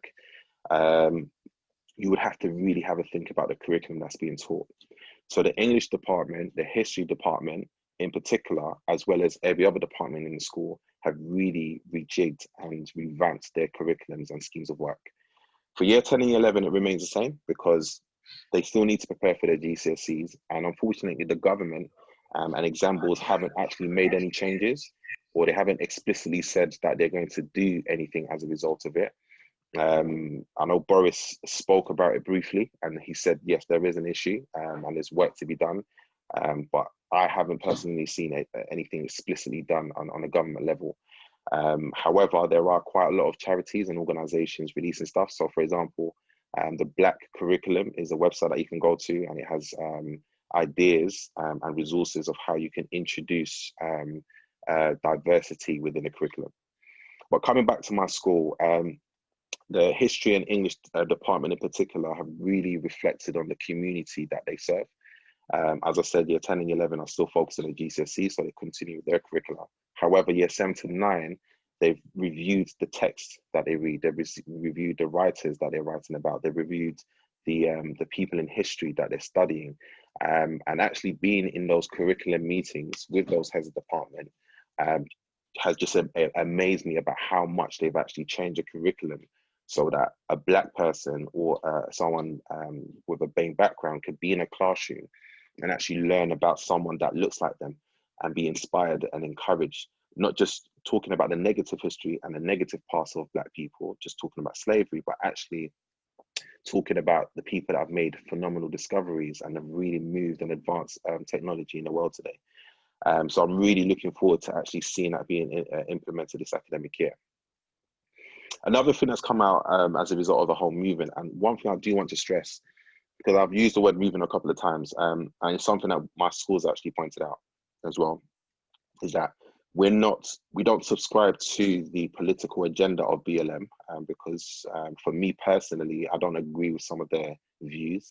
You would have to really have a think about the curriculum that's being taught. So the English department, the history department in particular, as well as every other department in the school, have really rejigged and revamped their curriculums and schemes of work. For year 10 and year 11, it remains the same because they still need to prepare for their GCSEs. And unfortunately, the government and exam boards haven't actually made any changes, or they haven't explicitly said that they're going to do anything as a result of it. I know Boris spoke about it briefly, and he said, yes, there is an issue and there's work to be done. But I haven't personally seen anything explicitly done on a government level. However, there are quite a lot of charities and organizations releasing stuff. So for example, the Black Curriculum is a website that you can go to, and it has ideas and resources of how you can introduce diversity within the curriculum. But coming back to my school, the history and English department in particular have really reflected on the community that they serve. As I said, year 10 and 11 are still focused on the GCSE, so they continue with their curricula. However, year 7 to 9, they've reviewed the text that they read, they've reviewed the writers that they're writing about, they've reviewed the people in history that they're studying, and actually being in those curriculum meetings with those heads of department has just amazed me about how much they've actually changed the curriculum so that a Black person or someone with a BAME background could be in a classroom and actually learn about someone that looks like them and be inspired and encouraged, not just talking about the negative history and the negative past of Black people, just talking about slavery, but actually talking about the people that have made phenomenal discoveries and have really moved and advanced technology in the world today. So I'm really looking forward to actually seeing that being implemented this academic year. Another thing that's come out as a result of the whole movement, and one thing I do want to stress, because I've used the word movement a couple of times, and it's something that my school's actually pointed out as well, is that we don't subscribe to the political agenda of BLM, because for me personally, I don't agree with some of their views.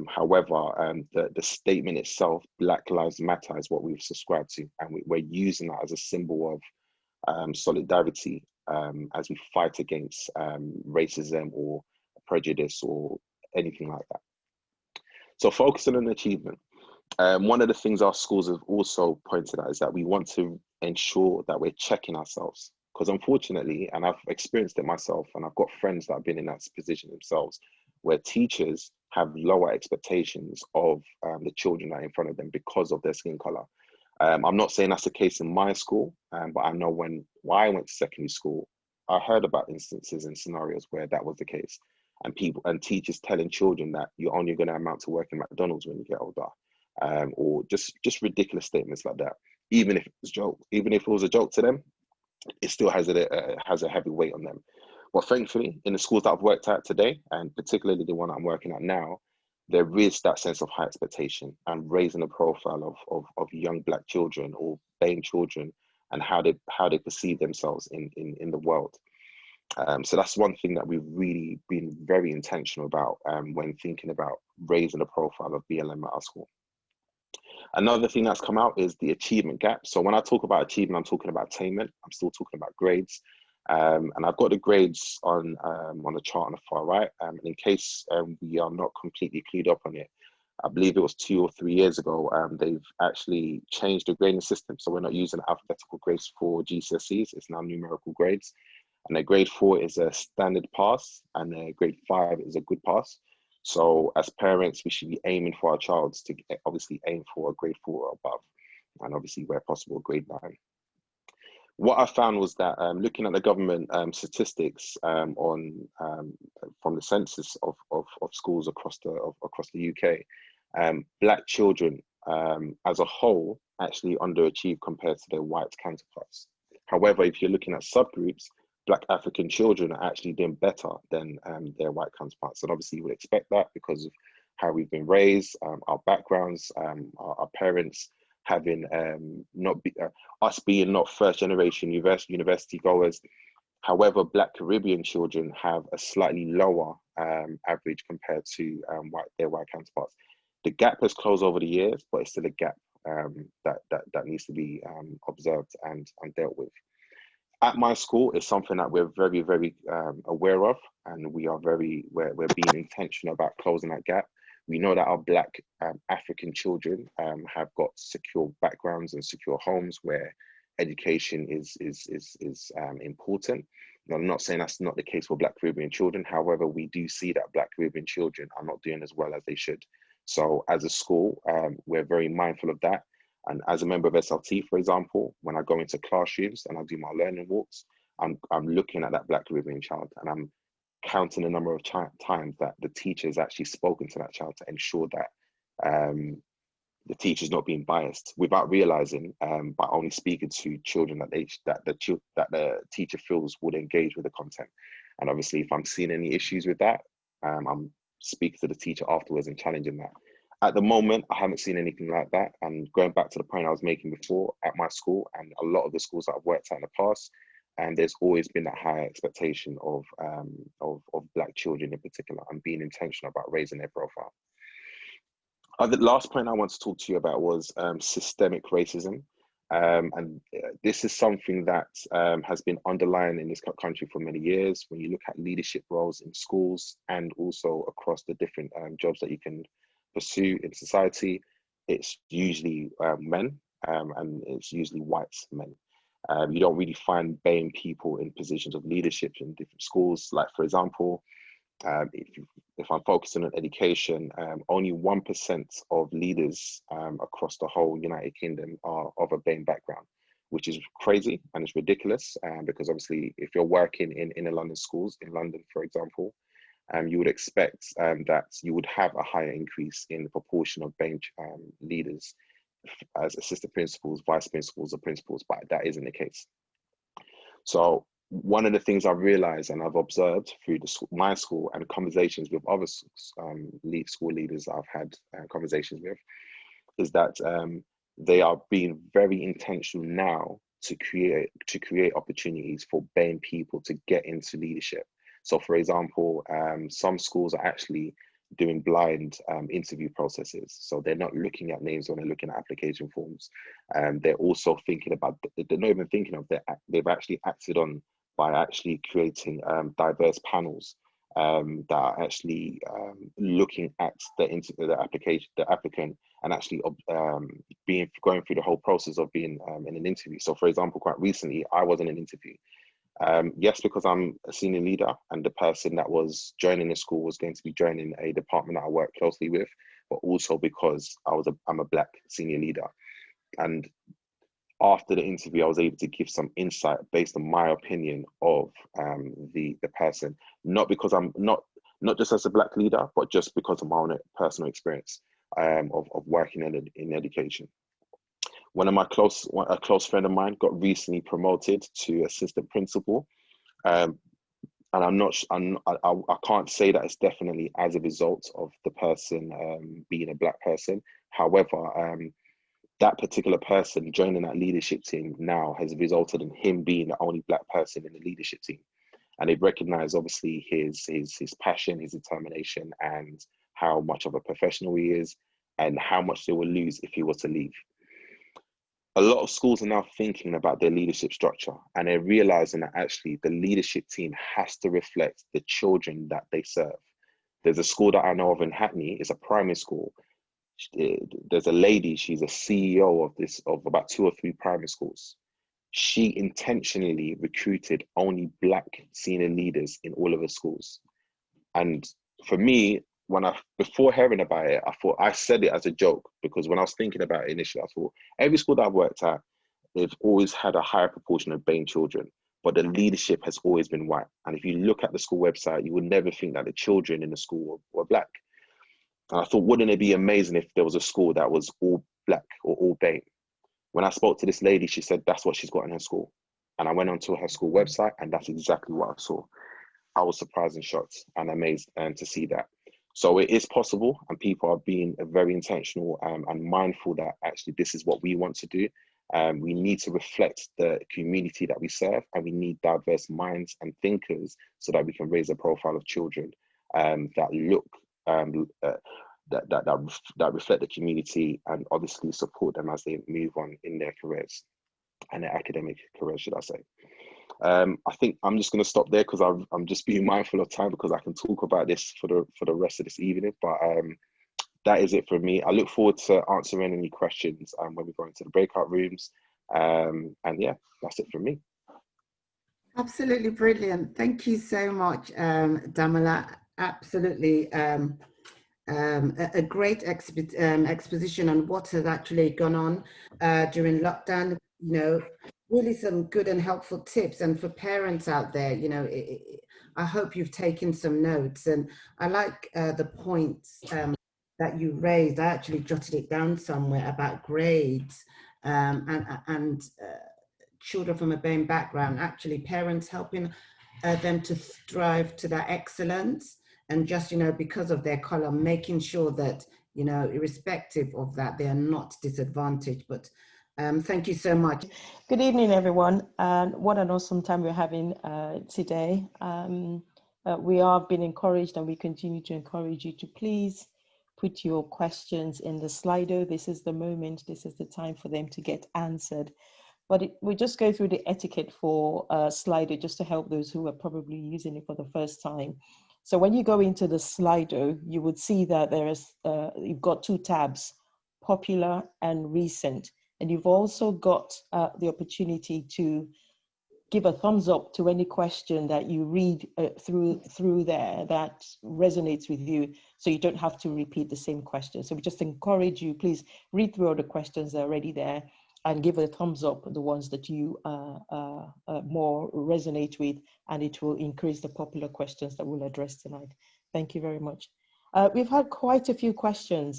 However, the statement itself, Black Lives Matter, is what we've subscribed to, and we're using that as a symbol of solidarity as we fight against racism or prejudice or anything like that. So focusing on achievement. One of the things our schools have also pointed out is that we want to ensure that we're checking ourselves, because unfortunately, and I've experienced it myself, and I've got friends that have been in that position themselves, where teachers have lower expectations of the children that are in front of them because of their skin color. I'm not saying that's the case in my school, but I know when I went to secondary school, I heard about instances and scenarios where that was the case, and people and teachers telling children that you're only going to amount to work in McDonald's when you get older, or just ridiculous statements like that. Even if it was a joke to them, it still has a heavy weight on them. But thankfully, in the schools that I've worked at today, and particularly the one I'm working at now, there is that sense of high expectation and raising the profile of young Black children or BAME children and how they perceive themselves in the world. So that's one thing that we've really been very intentional about when thinking about raising the profile of BLM at our school. Another thing that's come out is the achievement gap. So when I talk about achievement, I'm talking about attainment. I'm still talking about grades. And I've got the grades on the chart on the far right. And in case we are not completely clued up on it, I believe it was 2 or 3 years ago, they've actually changed the grading system. So we're not using alphabetical grades for GCSEs, it's now numerical grades. And a grade 4 is a standard pass, and a grade 5 is a good pass. So as parents, we should be aiming for our child to obviously aim for a grade 4 or above, and obviously where possible, grade 9. What I found was that looking at the government statistics from the census of schools across the UK, Black children as a whole actually underachieve compared to their white counterparts. However, if you're looking at subgroups, Black African children are actually doing better than their white counterparts. And obviously you would expect that because of how we've been raised, our backgrounds, our parents having us being not first generation university goers. However, Black Caribbean children have a slightly lower average compared to their white counterparts. The gap has closed over the years, but it's still a gap that needs to be observed and dealt with. At my school, it's something that we're very, very aware of, and we're being intentional about closing that gap. We know that our Black African children have got secure backgrounds and secure homes where education is important. Now, I'm not saying that's not the case for Black Caribbean children. However, we do see that Black Caribbean children are not doing as well as they should. So as a school, we're very mindful of that. And as a member of SLT, for example, when I go into classrooms and I do my learning walks, I'm looking at that Black Caribbean child, and I'm counting the number of times that the teacher has actually spoken to that child to ensure that the teacher's not being biased, without realizing, by only speaking to children that the teacher feels would engage with the content. And obviously, if I'm seeing any issues with that, I'm speaking to the teacher afterwards and challenging that. At the moment, I haven't seen anything like that. And going back to the point I was making before, at my school and a lot of the schools that I've worked at in the past, and there's always been that high expectation of Black children in particular, and being intentional about raising their profile. The last point I want to talk to you about was systemic racism. And this is something that has been underlying in this country for many years. When you look at leadership roles in schools and also across the different jobs that you can pursue in society, it's usually men, and it's usually white men. You don't really find BAME people in positions of leadership in different schools. Like, for example, if I'm focusing on education, only 1% of leaders across the whole United Kingdom are of a BAME background, which is crazy and it's ridiculous. Because obviously, if you're working in inner London schools, in London, for example, you would expect that you would have a higher increase in the proportion of BAME leaders as assistant principals, vice principals, or principals, but that isn't the case. So one of the things I've realized and I've observed through my school and conversations with other school leaders I've had conversations with is that they are being very intentional now to create opportunities for BAME people to get into leadership. So, for example, some schools are actually doing blind interview processes. So they're not looking at names when they're looking at application forms. They're also thinking about, they're not even thinking of, they've actually acted on by actually creating diverse panels that are actually looking at the applicant, and actually going through the whole process of being in an interview. So, for example, quite recently, I was in an interview. Yes, because I'm a senior leader and the person that was joining the school was going to be joining a department that I work closely with, but also because I'm a Black senior leader. And after the interview, I was able to give some insight based on my opinion of the person, not because I'm not just as a Black leader, but just because of my own personal experience of working in education. A close friend of mine got recently promoted to assistant principal, and I can't say that it's definitely as a result of the person being a Black person. However, that particular person joining that leadership team now has resulted in him being the only Black person in the leadership team, and they've recognized obviously his passion, his determination, and how much of a professional he is, and how much they will lose if he was to leave. A lot of schools are now thinking about their leadership structure, and they're realizing that actually the leadership team has to reflect the children that they serve. There's a school that I know of in Hackney, it's a primary school. There's a lady, she's a CEO of about 2 or 3 primary schools. She intentionally recruited only Black senior leaders in all of her schools. And for me, before hearing about it, I said it as a joke, because when I was thinking about it initially, I thought every school that I've worked at, they've always had a higher proportion of BAME children, but the leadership has always been white. And if you look at the school website, you would never think that the children in the school were Black. And I thought, wouldn't it be amazing if there was a school that was all Black or all BAME? When I spoke to this lady, she said that's what she's got in her school. And I went onto her school website, and that's exactly what I saw. I was surprised and shocked and amazed to see that. So it is possible, and people are being very intentional and mindful that actually this is what we want to do. We need to reflect the community that we serve, and we need diverse minds and thinkers so that we can raise a profile of children that look that reflect the community, and obviously support them as they move on in their careers, and their academic careers, should I say. I think I'm just going to stop there, because I'm just being mindful of time, because I can talk about this for the rest of this evening. But that is it for me. I look forward to answering any questions when we go into the breakout rooms. And yeah, that's it from me. Absolutely brilliant. Thank you so much, Damola. Absolutely. A great exposition on what has actually gone on during lockdown. You know, really some good and helpful tips. And for parents out there, you know, I hope you've taken some notes. And I like the points that you raised. I actually jotted it down somewhere about grades and children from a BAME background, actually parents helping them to strive to that excellence. And just, you know, because of their color, making sure that, you know, irrespective of that, they are not disadvantaged, but Thank you so much. Good evening, everyone. And what an awesome time we're having today. We are being encouraged, and we continue to encourage you to please put your questions in the Slido. This is the moment, this is the time for them to get answered. But we just go through the etiquette for Slido just to help those who are probably using it for the first time. So when you go into the Slido, you would see that there is, you've got two tabs, popular and recent. And you've also got the opportunity to give a thumbs up to any question that you read through there that resonates with you, so you don't have to repeat the same question. So we just encourage you, please read through all the questions that are already there and give a thumbs up the ones that you more resonate with, and it will increase the popular questions that we'll address tonight. Thank you very much. We've had quite a few questions,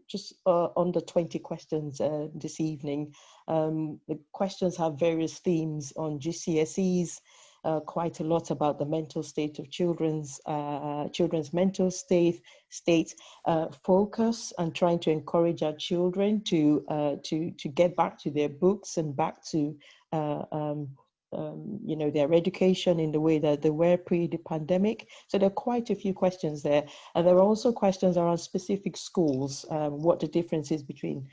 just under 20 questions this evening. The questions have various themes on GCSEs, quite a lot about the mental state of children's mental state, focus, and trying to encourage our children to get back to their books and back to you know, their education in the way that they were pre the pandemic. So there are quite a few questions there. And there are also questions around specific schools, what the difference is between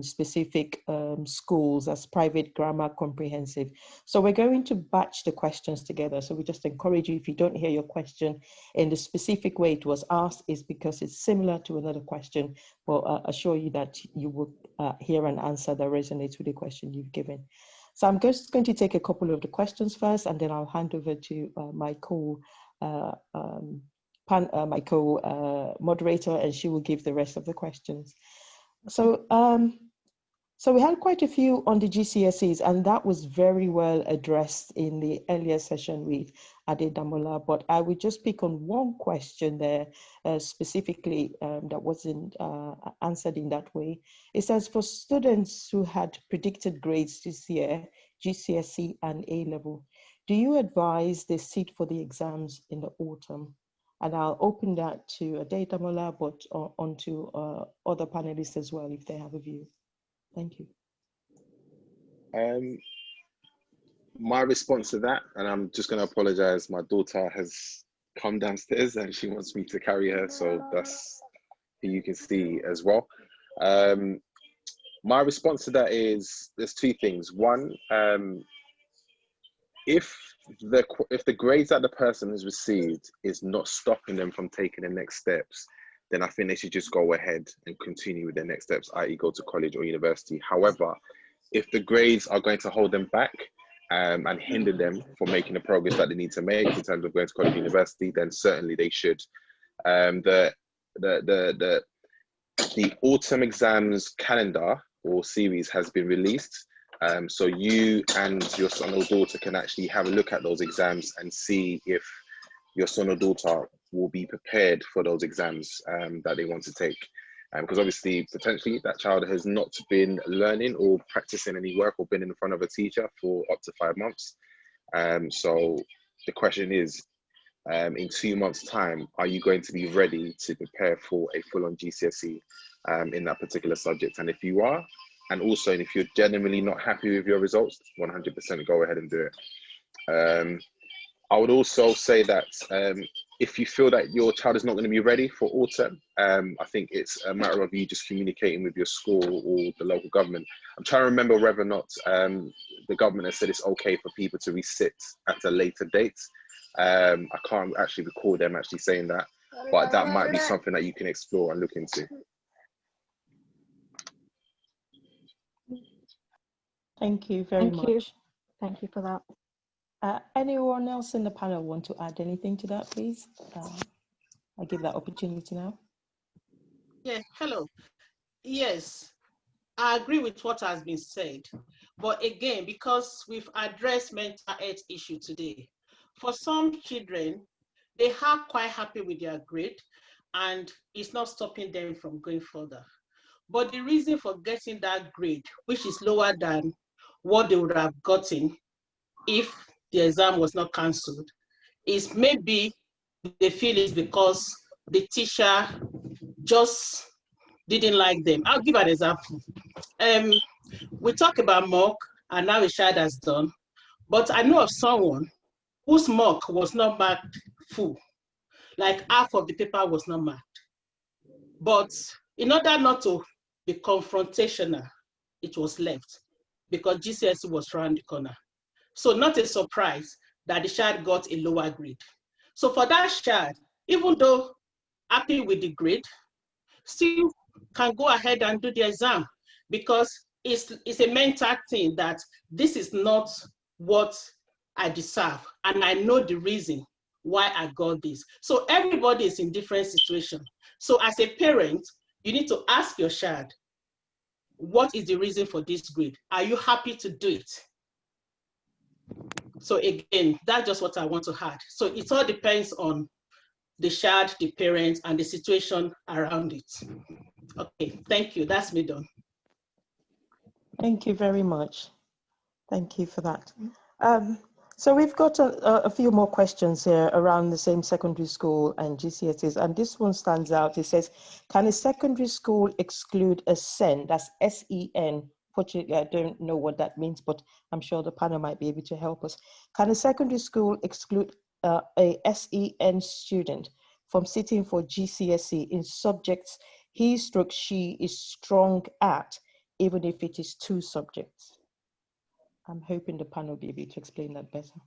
specific schools as private, grammar, comprehensive. So we're going to batch the questions together. So we just encourage you, if you don't hear your question in the specific way it was asked, is because it's similar to another question, but assure you that you will hear an answer that resonates with the question you've given. So I'm just going to take a couple of the questions first, and then I'll hand over to my co-moderator, and she will give the rest of the questions. So, so we had quite a few on the GCSEs, and that was very well addressed in the earlier session with Adedamola, but I would just pick on one question there specifically that wasn't answered in that way. It says, for students who had predicted grades this year, GCSE and A-level, do you advise they sit for the exams in the autumn? And I'll open that to Adedamola, but onto other panelists as well, if they have a view. Thank you. My response to that, and I'm just going to apologize, my daughter has come downstairs and she wants me to carry her, so that's who you can see as well. My response to that is, there's two things. One, if the grades that the person has received is not stopping them from taking the next steps, then I think they should just go ahead and continue with their next steps, i.e. go to college or university. However, if the grades are going to hold them back and hinder them from making the progress that they need to make in terms of going to college or university, then certainly they should. The autumn exams calendar or series has been released. So you and your son or daughter can actually have a look at those exams and see if your son or daughter will be prepared for those exams that they want to take. Because obviously, potentially, that child has not been learning or practicing any work or been in front of a teacher for up to 5 months. So the question is, in 2 months' time, are you going to be ready to prepare for a full-on GCSE in that particular subject? And if you are, and also if you're genuinely not happy with your results, 100% go ahead and do it. I would also say that if you feel that your child is not going to be ready for autumn, I think it's a matter of you just communicating with your school or the local government. I'm trying to remember whether or not the government has said it's okay for people to resit at a later date. I can't actually recall them actually saying that, but that might be something that you can explore and look into. Thank you very much. Thank you for that. Anyone else in the panel want to add anything to that, please? I give that opportunity now. Yeah, hello. Yes, I agree with what has been said. But again, because we've addressed mental health issue today, for some children, they are quite happy with their grade and it's not stopping them from going further. But the reason for getting that grade, which is lower than what they would have gotten if the exam was not cancelled, is maybe they feel it's because the teacher just didn't like them. I'll give an example. We talk about mock, and now a child has done, but I know of someone whose mock was not marked full, like half of the paper was not marked. But in order not to be confrontational, it was left because GCSE was around the corner. So not a surprise that the child got a lower grade. So for that child, even though happy with the grade, still can go ahead and do the exam because it's a mental thing that this is not what I deserve. And I know the reason why I got this. So everybody is in different situations. So as a parent, you need to ask your child, what is the reason for this grade? Are you happy to do it? So again, that's just what I want to add. So it all depends on the child, the parents, and the situation around it. Okay, thank you. That's me done. Thank you very much. Thank you for that. So we've got a few more questions here around the same secondary school and GCSEs, and this one stands out. It says, can a secondary school exclude a SEN, that's S-E-N? Fortunately, I don't know what that means, but I'm sure the panel might be able to help us. Can a secondary school exclude a SEN student from sitting for GCSE in subjects he/she is strong at, even if it is 2 subjects? I'm hoping the panel will be able to explain that better.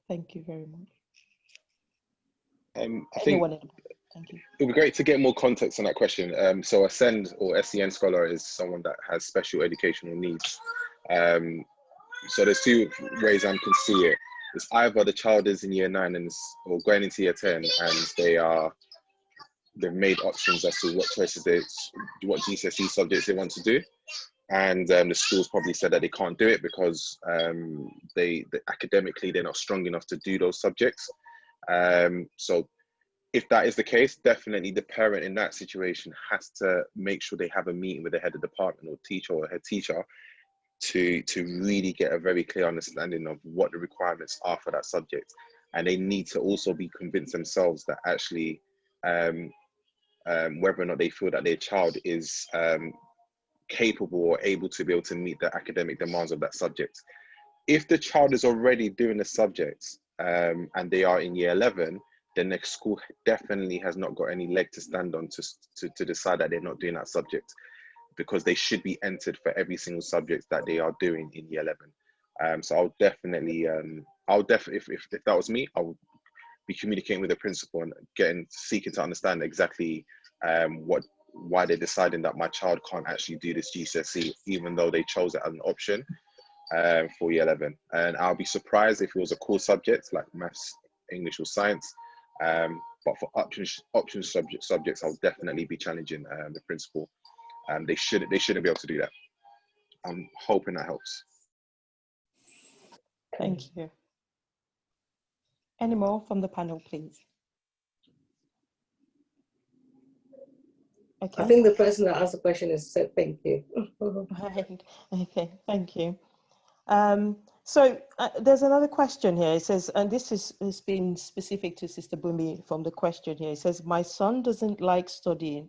Thank you very much. I think thank you. it would be great to get more context on that question. So a SEND or SEN scholar is someone that has special educational needs. So there's 2 ways I can see it. It's either the child is in year 9 and or going into year 10 and they've made options as to what choices what GCSE subjects they want to do. And the schools probably said that they can't do it because academically they're not strong enough to do those subjects. So if that is the case, definitely the parent in that situation has to make sure they have a meeting with the head of department or teacher or head teacher to really get a very clear understanding of what the requirements are for that subject. And they need to also be convinced themselves that actually whether or not they feel that their child is capable or able to meet the academic demands of that subject. If the child is already doing the subjects and they are in year 11, then the school definitely has not got any leg to stand on to decide that they're not doing that subject, because they should be entered for every single subject that they are doing in year 11. So I'll definitely, if that was me, I would be communicating with the principal and seeking to understand exactly why they're deciding that my child can't actually do this GCSE, even though they chose it as an option for year 11. And I'll be surprised if it was a core subject like maths, English or science. But for option subjects, I'll definitely be challenging the principal. They shouldn't be able to do that. I'm hoping that helps. Thank you. Any more from the panel, please? Okay. I think the person that asked the question has said thank you. Right. Okay, thank you. So there's another question here. It says, and this has been specific to Sister Bumi from the question here. It says, my son doesn't like studying.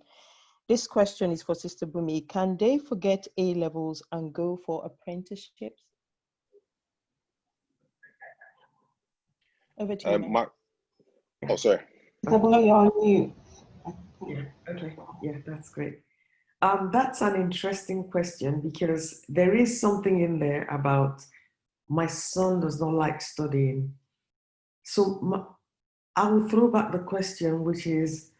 This question is for Sister Bumi. Can they forget A-levels and go for apprenticeships? Over to you, Oh, sorry. You're on mute. Yeah, okay. Yeah, that's great. That's an interesting question because there is something in there about my son does not like studying. So I will throw back the question, which is,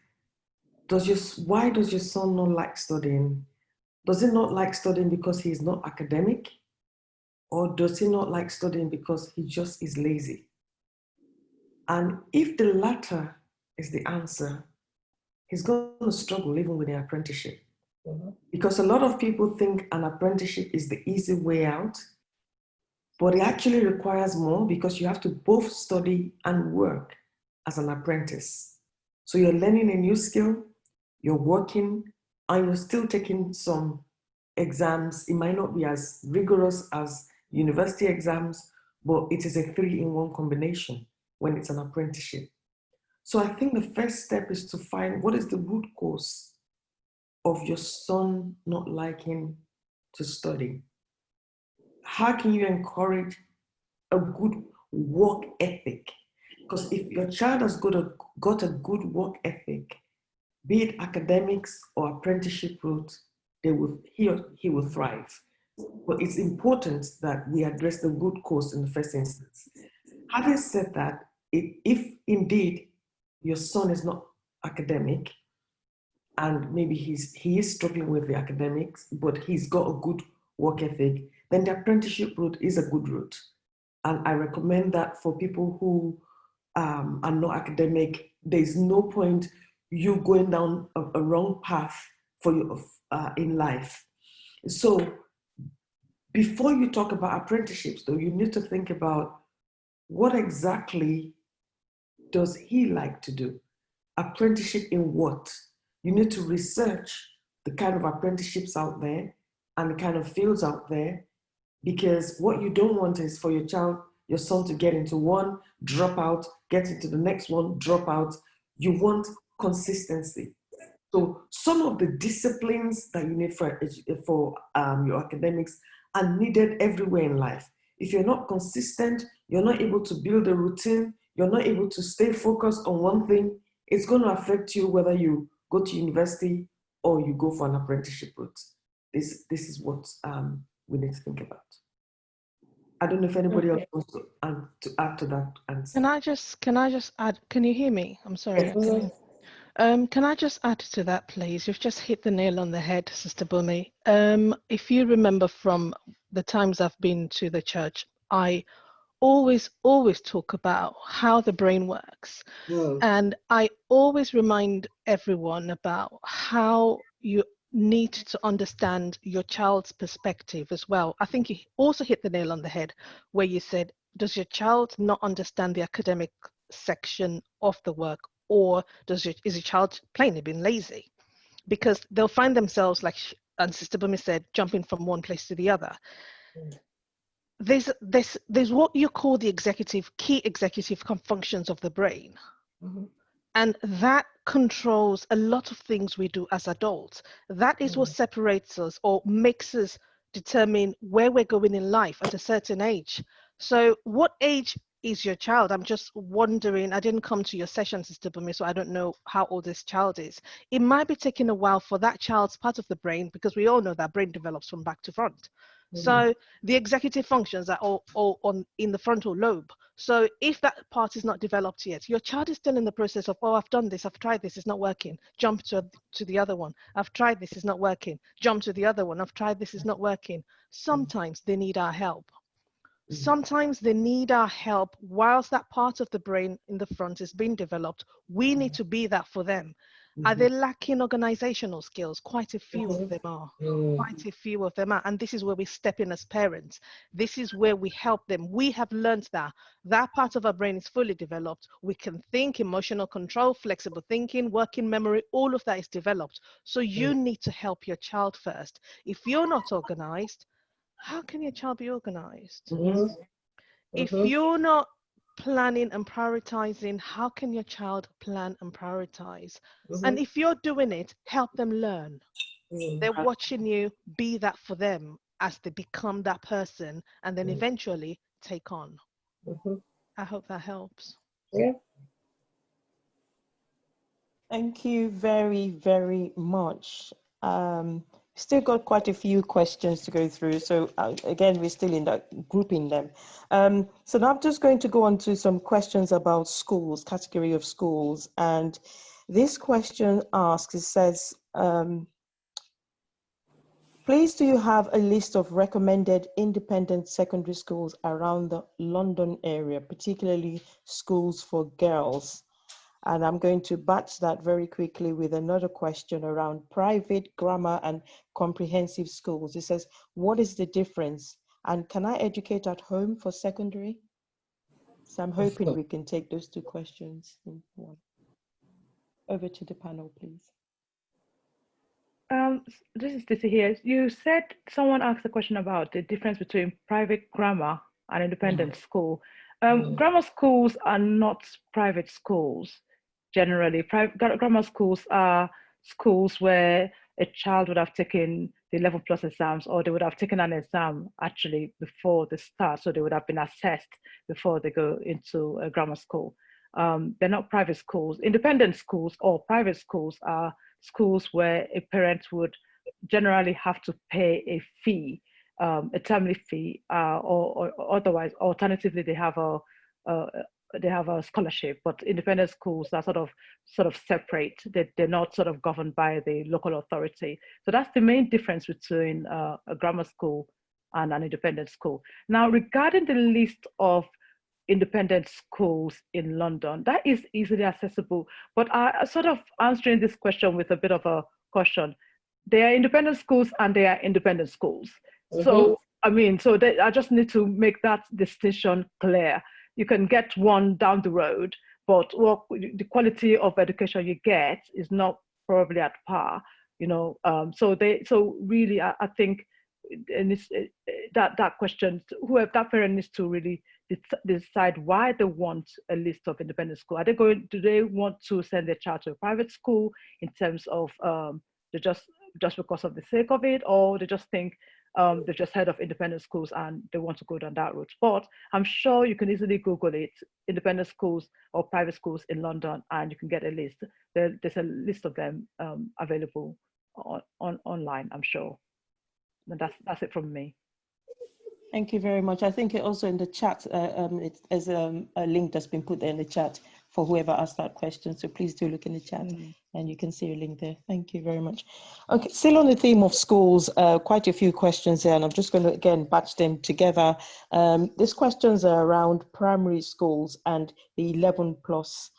why does your son not like studying? Does he not like studying because he's not academic? Or does he not like studying because he just is lazy? And if the latter is the answer, he's going to struggle even with the apprenticeship. Because a lot of people think an apprenticeship is the easy way out, but it actually requires more because you have to both study and work as an apprentice. So you're learning a new skill, you're working, and you're still taking some exams. It might not be as rigorous as university exams, but it is a 3-in-1 combination when it's an apprenticeship. So I think the first step is to find what is the root cause of your son not liking to study. how can you encourage a good work ethic? Because if your child has got a good work ethic, be it academics or apprenticeship route, he or he will thrive. But it's important that we address the root cause in the first instance. Having said that, if indeed your son is not academic, and maybe he is struggling with the academics, but he's got a good work ethic, then the apprenticeship route is a good route. And I recommend that for people who are not academic. There's no point you going down a wrong path for you in life. So before you talk about apprenticeships, though, you need to think about what exactly does he like to do? Apprenticeship in what? You need to research the kind of apprenticeships out there and the kind of fields out there, because what you don't want is for your son to get into one, drop out, get into the next one, drop out. You want consistency. So some of the disciplines that you need for your academics are needed everywhere in life. If you're not consistent, you're not able to build a routine, you're not able to stay focused on one thing, it's going to affect you whether you go to university or you go for an apprenticeship route. This is what we need to think about. I don't know if anybody else wants to add to that answer. Can I just add? Can you hear me? I'm sorry. Yes. Can I just add to that, please? You've just hit the nail on the head, Sister Bumi. If you remember from the times I've been to the church, I always talk about how the brain works. And I always remind everyone about how you need to understand your child's perspective as well. I think you also hit the nail on the head where you said, does your child not understand the academic section of the work, or is your child plainly being lazy? Because they'll find themselves, like and Sister Bumi said, jumping from one place to the other. There's what you call the key executive functions of the brain. And that controls a lot of things we do as adults. That is what separates us or makes us determine where we're going in life at a certain age. So what age is your child? I'm just wondering, I didn't come to your session, Sister Bumi, so I don't know how old this child is. It might be taking a while for that child's part of the brain, because we all know that brain develops from back to front. So the executive functions are all in the frontal lobe. So if that part is not developed yet, your child is still in the process of, oh, I've done this, I've tried this, it's not working. Jump to the other one. I've tried this, it's not working. Jump to the other one. I've tried this, it's not working. Sometimes they need our help. Sometimes they need our help whilst that part of the brain in the front is being developed. We need to be that for them. Are they lacking organizational skills? Quite a few of them are. Quite a few of them are. And this is where we step in as parents. This is where we help them. We have learned that part of our brain is fully developed. We can think, emotional control, flexible thinking, working memory, all of that is developed. So you need to help your child first. If you're not organized, how can your child be organized? If you're not planning and prioritizing, how can your child plan and prioritize? And if you're doing it, help them learn. They're watching you, be that for them as they become that person and then eventually take on. I hope that helps. Yeah. Thank you very, very much. Still got quite a few questions to go through. So again, we're still in that grouping them. So now I'm just going to go on to some questions about schools, category of schools. And this question asks, it says, please, do you have a list of recommended independent secondary schools around the London area, particularly schools for girls? And I'm going to batch that very quickly with another question around private, grammar, and comprehensive schools. It says, what is the difference? And can I educate at home for secondary? So I'm hoping we can take those two questions in one. Over to the panel, please. This is Tissy here. You said someone asked a question about the difference between private grammar and independent school. Grammar schools are not private schools. Generally, grammar schools are schools where a child would have taken the 11 plus exams, or they would have taken an exam actually before they start. So they would have been assessed before they go into a grammar school. They're not private schools. Independent schools or private schools are schools where a parent would generally have to pay a fee, a termly fee, or otherwise, alternatively, they have a scholarship. But independent schools are sort of separate. They're not sort of governed by the local authority. So that's the main difference between a grammar school and an independent school. Now, regarding the list of independent schools in London, that is easily accessible. But I sort of answering this question with a bit of a caution. They are independent schools and they are independent schools. So, I just need to make that distinction clear. You can get one down the road, but the quality of education you get is not probably at par, So really, I think that question, whoever that parent needs to really decide why they want a list of independent school. Do they want to send their child to a private school in terms of they just because of the sake of it, or they just think they've just heard of independent schools and they want to go down that route? But I'm sure you can easily Google it, independent schools or private schools in London, and you can get a list. There's a list of them available online, I'm sure. And that's it from me. Thank you very much. I think also in the chat, there's a link that's been put there in the chat for whoever asked that question. So please do look in the chat and you can see a link there. Thank you very much. Okay, still on the theme of schools, quite a few questions there, and I'm just going to, again, batch them together. These questions are around primary schools and the 11 plus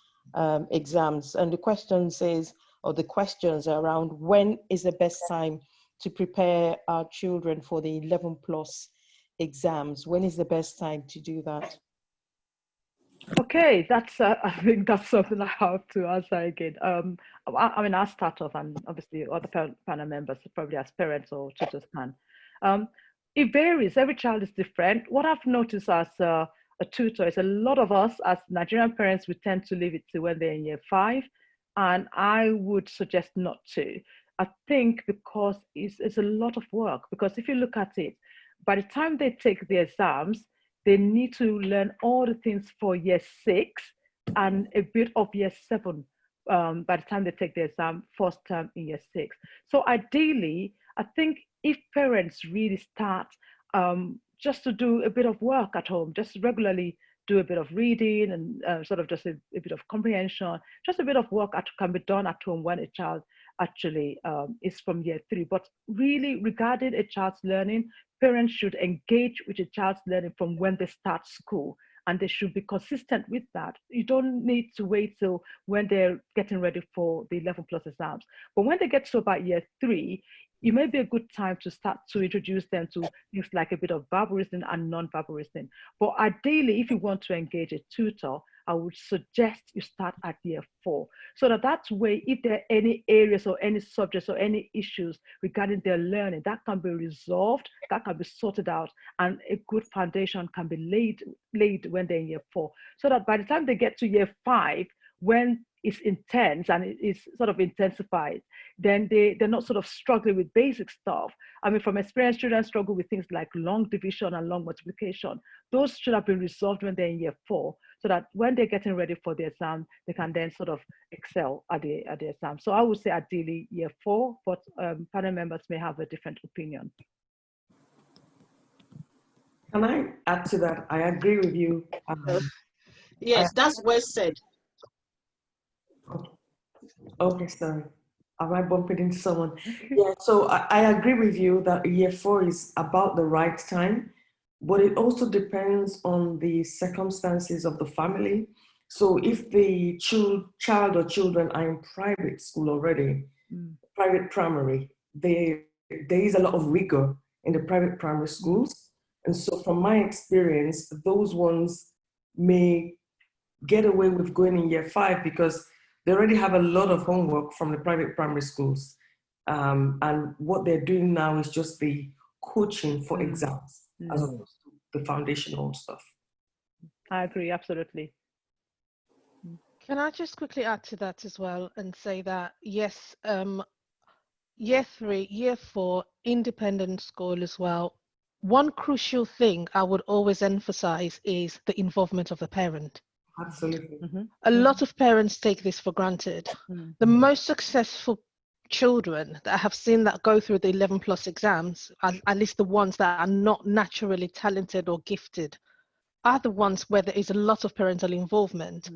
exams. And the questions are around when is the best time to prepare our children for the 11 plus exams? When is the best time to do that? Okay, I think that's something I have to answer again. I'll start off, and obviously other panel members, probably as parents or tutors can. It varies, every child is different. What I've noticed as a tutor is a lot of us as Nigerian parents, we tend to leave it to when they're in year 5, and I would suggest not to. I think because it's a lot of work, because if you look at it, by the time they take the exams, they need to learn all the things for year 6 and a bit of year 7 by the time they take the exam first term in year 6. So ideally, I think if parents really start just to do a bit of work at home, just regularly do a bit of reading and sort of just a bit of comprehension, just a bit of work can be done at home when a child actually is from year 3. But really, regarding a child's learning, parents should engage with a child's learning from when they start school, and they should be consistent with that. You don't need to wait till when they're getting ready for the 11 plus exams. But when they get to about year 3, it may be a good time to start to introduce them to things like a bit of verbal reasoning and non-verbal reasoning. But ideally, if you want to engage a tutor, I would suggest you start at year 4. So that way, if there are any areas or any subjects or any issues regarding their learning, that can be resolved, that can be sorted out, and a good foundation can be laid when they're in year 4. So that by the time they get to year 5, when it's intense and it's sort of intensified, then they're not sort of struggling with basic stuff. I mean, from experience, children struggle with things like long division and long multiplication. Those should have been resolved when they're in year 4, so that when they're getting ready for the exam, they can then sort of excel at the exam. So I would say ideally year 4, but panel members may have a different opinion. Can I add to that? I agree with you. Yes, that's well said. Okay, sorry. Am I bumping into someone? Yeah, so I agree with you that year 4 is about the right time, but it also depends on the circumstances of the family. So if the child or children are in private school already, private primary, there is a lot of rigor in the private primary schools. And so from my experience, those ones may get away with going in year 5 because they already have a lot of homework from the private primary schools. And what they're doing now is just the coaching for exams as opposed to the foundational stuff. I agree, absolutely. Can I just quickly add to that as well and say that, yes, Year 3, year 4, independent school as well. One crucial thing I would always emphasize is the involvement of the parent. Absolutely. A lot of parents take this for granted. The most successful children that I have seen that go through the 11+ exams, at least the ones that are not naturally talented or gifted, are the ones where there is a lot of parental involvement.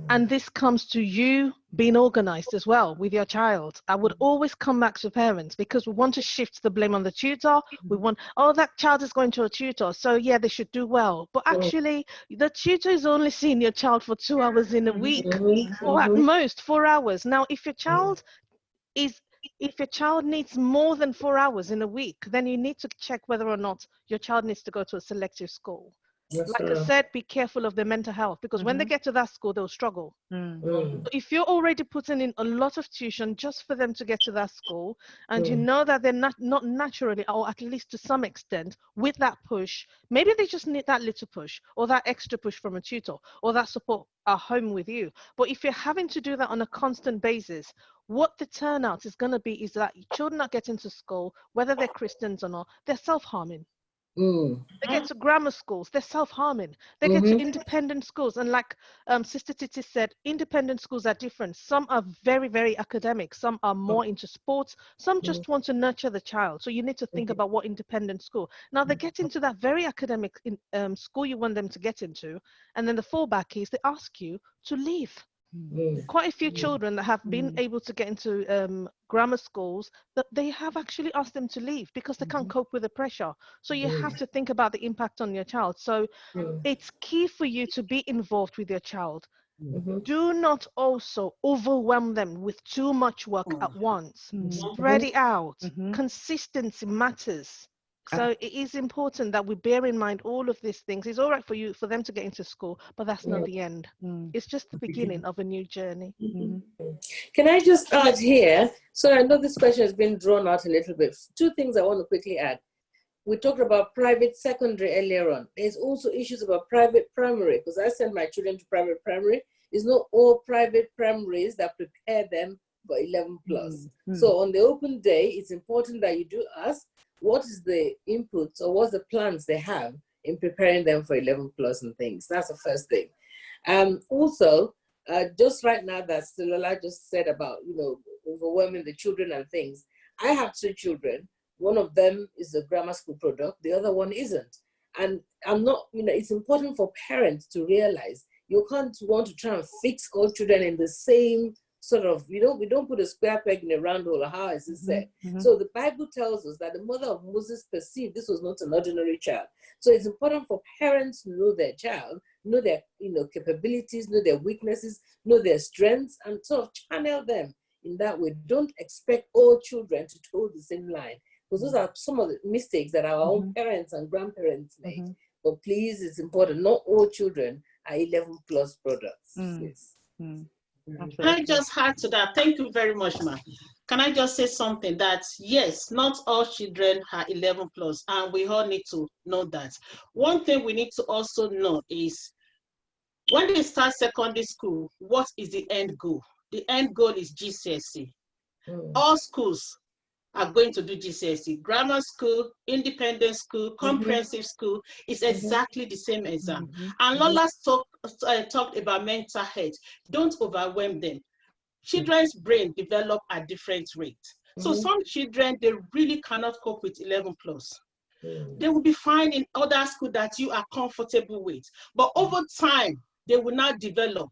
And this comes to you being organized as well with your child. I would always come back to parents, because we want to shift the blame on the tutor. We want, oh, that child is going to a tutor, so yeah, they should do well. But actually, the tutor is only seeing your child for 2 hours in a week, or at most 4 hours. Now, if your child needs more than 4 hours in a week, then you need to check whether or not your child needs to go to a selective school. Like I said, be careful of their mental health, because when they get to that school, they'll struggle. If you're already putting in a lot of tuition just for them to get to that school, and you know that they're not naturally, or at least to some extent, with that push, maybe they just need that little push, or that extra push from a tutor, or that support at home with you. But if you're having to do that on a constant basis, what the turnout is going to be is that children are getting to school, whether they're Christians or not, they're self-harming. They get to grammar schools, they're self-harming. They get to independent schools, and like Sister Titi said, independent schools are different. Some are very, very academic, some are more into sports, some just want to nurture the child. So you need to think about what independent school. Now they get into that very academic school you want them to get into, and then the fallback is they ask you to leave. Quite a few children that have been able to get into grammar schools, that they have actually asked them to leave because they can't cope with the pressure. So you have to think about the impact on your child. So it's key for you to be involved with your child. Do not also overwhelm them with too much work at once. Spread it out. Consistency matters. So it is important that we bear in mind all of these things. It's all right for them to get into school, but that's not the end. It's just the beginning of a new journey. Can I just add here? So I know this question has been drawn out a little bit. 2 things I want to quickly add. We talked about private secondary earlier on. There's also issues about private primary, because I send my children to private primary. It's not all private primaries that prepare them for 11+. So on the open day, it's important that you do ask what is the inputs or what's the plans they have in preparing them for 11+ and things. That's the first thing. Also, just right now that Stilola just said about, overwhelming the children and things. I have 2 children. One of them is a grammar school product. The other one isn't. And I'm not, it's important for parents to realize you can't want to try and fix all children in the same sort of, we don't put a square peg in a round hole, how is it said? So the Bible tells us that the mother of Moses perceived this was not an ordinary child. So it's important for parents to know their child, know their capabilities, know their weaknesses, know their strengths, and sort of channel them in that way. Don't expect all children to toe the same line, because those are some of the mistakes that our own parents and grandparents make. But please, it's important, not all children are 11+ products. Yes. Can I just add to that? Thank you very much, ma. Can I just say something that, yes, not all children are 11+, and we all need to know that. One thing we need to also know is when they start secondary school, what is the end goal? The end goal is GCSE. All schools are going to do GCSE. Grammar school, independent school, comprehensive school is exactly the same exam. And Lola talked about mental health. Don't overwhelm them. Children's brain develop at different rates. So some children, they really cannot cope with 11+. They will be fine in other schools that you are comfortable with. But over time, they will not develop.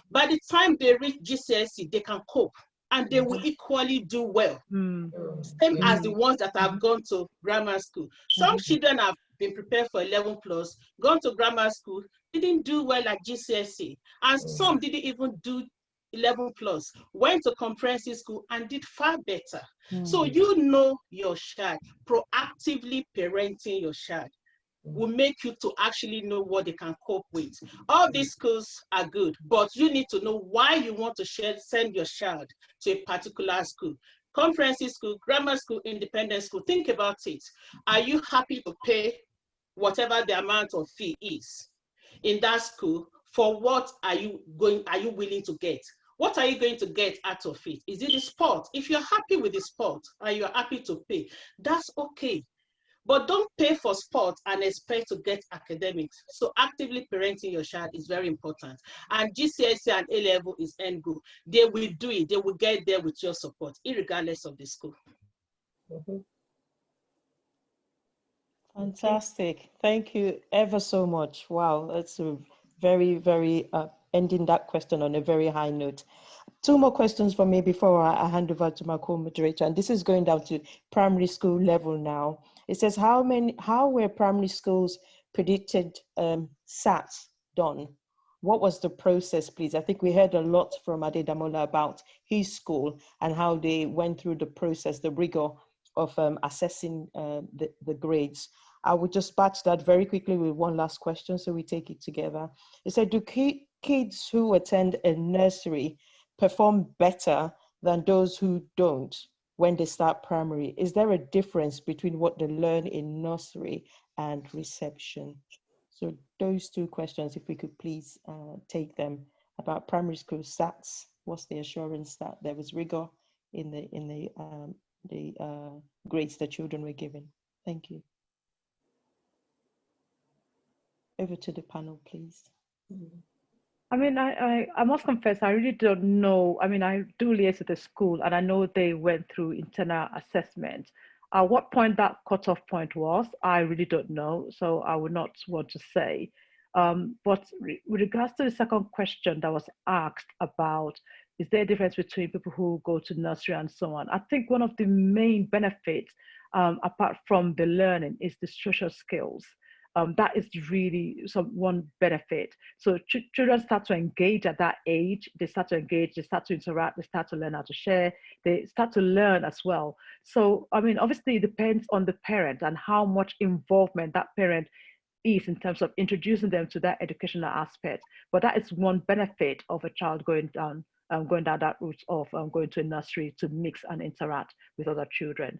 By the time they reach GCSE, they can cope, and they will equally do well. Same as the ones that have gone to grammar school. Some children have been prepared for 11+, gone to grammar school, didn't do well at GCSE, and some didn't even do 11+, went to comprehensive school and did far better. So you know your child, proactively parenting your child will make you to actually know what they can cope with. All these schools are good, but you need to know why you want to send your child to a particular school. Comprehensive school, grammar school, independent school, think about it. Are you happy to pay whatever the amount of fee is in that school? For what are you willing to get? What are you going to get out of it? Is it the sport? If you're happy with the sport and you're happy to pay, that's okay. But don't pay for sport and expect to get academics. So actively parenting your child is very important. And GCSE and A-level is end goal. They will do it. They will get there with your support, regardless of the school. Fantastic. Thank you ever so much. Wow, that's a very, very ending that question on a very high note. Two more questions for me before I hand over to my co-moderator, and this is going down to primary school level now. It says, how were primary schools predicted SATs done? What was the process, please? I think we heard a lot from Adedamola about his school and how they went through the process, the rigor of assessing the grades. I would just batch that very quickly with one last question so we take it together. It said, do kids who attend a nursery perform better than those who don't when they start primary? Is there a difference between what they learn in nursery and reception? So those two questions, if we could please take them about primary school SATs. What's the assurance that there was rigor in the grades that children were given? Thank you. Over to the panel, please. I mean, I must confess, I really don't know. I mean, I do liaise with the school, and I know they went through internal assessment. At what point that cutoff point was, I really don't know, so I would not want to say. But with regards to the second question that was asked about, is there a difference between people who go to nursery and so on? I think one of the main benefits, apart from the learning, is the social skills. That is really one benefit. So children start to engage at that age. They start to engage, they start to interact, they start to learn how to share, they start to learn as well. So, I mean, obviously it depends on the parent and how much involvement that parent is in terms of introducing them to that educational aspect. But that is one benefit of a child going down that route of going to a nursery to mix and interact with other children.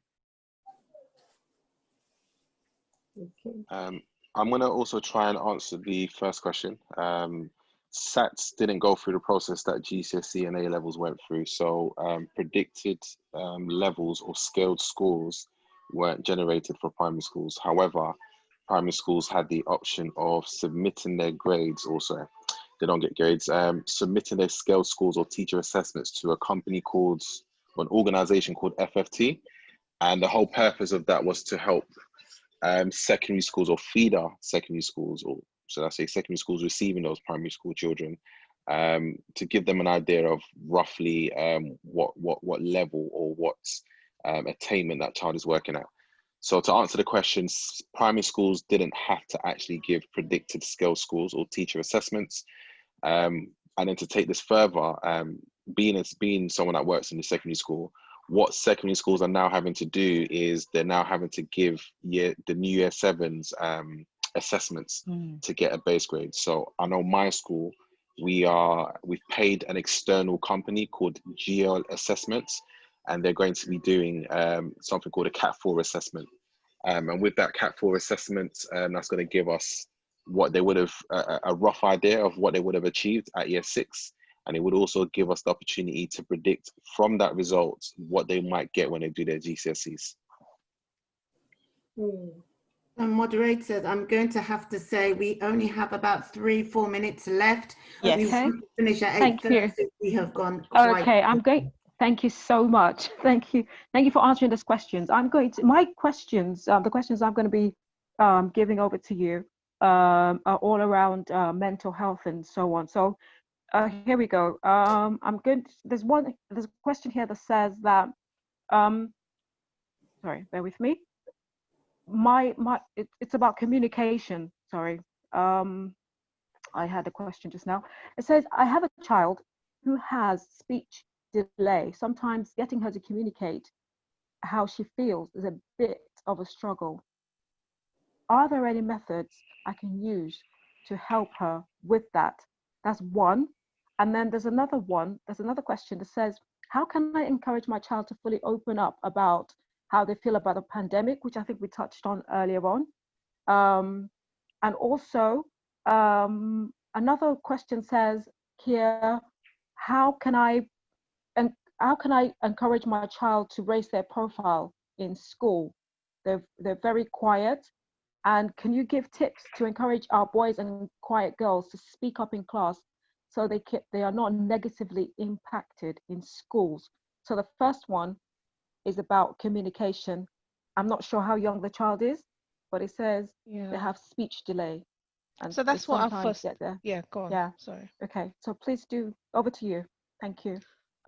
Okay. I'm going to also try and answer the first question. SATs didn't go through the process that GCSE and A levels went through. So predicted levels or scaled scores weren't generated for primary schools. However, primary schools had the option of submitting their grades also. They don't get grades, submitting their scaled scores or teacher assessments to a company called, or an organization called FFT. And the whole purpose of that was to help secondary schools or feeder secondary schools, or should I say secondary schools receiving those primary school children, to give them an idea of roughly what level or what attainment that child is working at. So to answer the question, primary schools didn't have to actually give predicted scale scores or teacher assessments. And then to take this further, being someone that works in the secondary school, what secondary schools are now having to do is they're now having to give the new year sevens assessments to get a base grade. So I know my school, we've paid an external company called GL Assessments, and they're going to be doing something called a Cat 4 assessment. And with that Cat 4 assessment, that's going to give us what they would have, a rough idea of what they would have achieved at year 6. And it would also give us the opportunity to predict from that result what they might get when they do their GCSEs. Moderators, I'm going to have to say we only have about 3-4 minutes left. Yes. We want to finish at 8:30. We have gone quite. Okay, I'm going. Thank you so much. Thank you for answering those questions. I'm going to my questions. The questions I'm going to be giving over to you are all around mental health and so on. So. Here we go. There's a question here that says that, sorry, bear with me. It's about communication. Sorry. I had a question just now. It says, I have a child who has speech delay. Sometimes getting her to communicate how she feels is a bit of a struggle. Are there any methods I can use to help her with that? That's one. And then there's another question that says, how can I encourage my child to fully open up about how they feel about the pandemic, which I think we touched on earlier on. And also, another question says here, how can I encourage my child to raise their profile in school? They're very quiet. And can you give tips to encourage our boys and quiet girls to speak up in class so they are not negatively impacted in schools? So the first one is about communication. I'm not sure how young the child is, but it says they have speech delay. And so that's what I first get there. Yeah, go on. Yeah. Sorry. Okay. So please do, over to you. Thank you.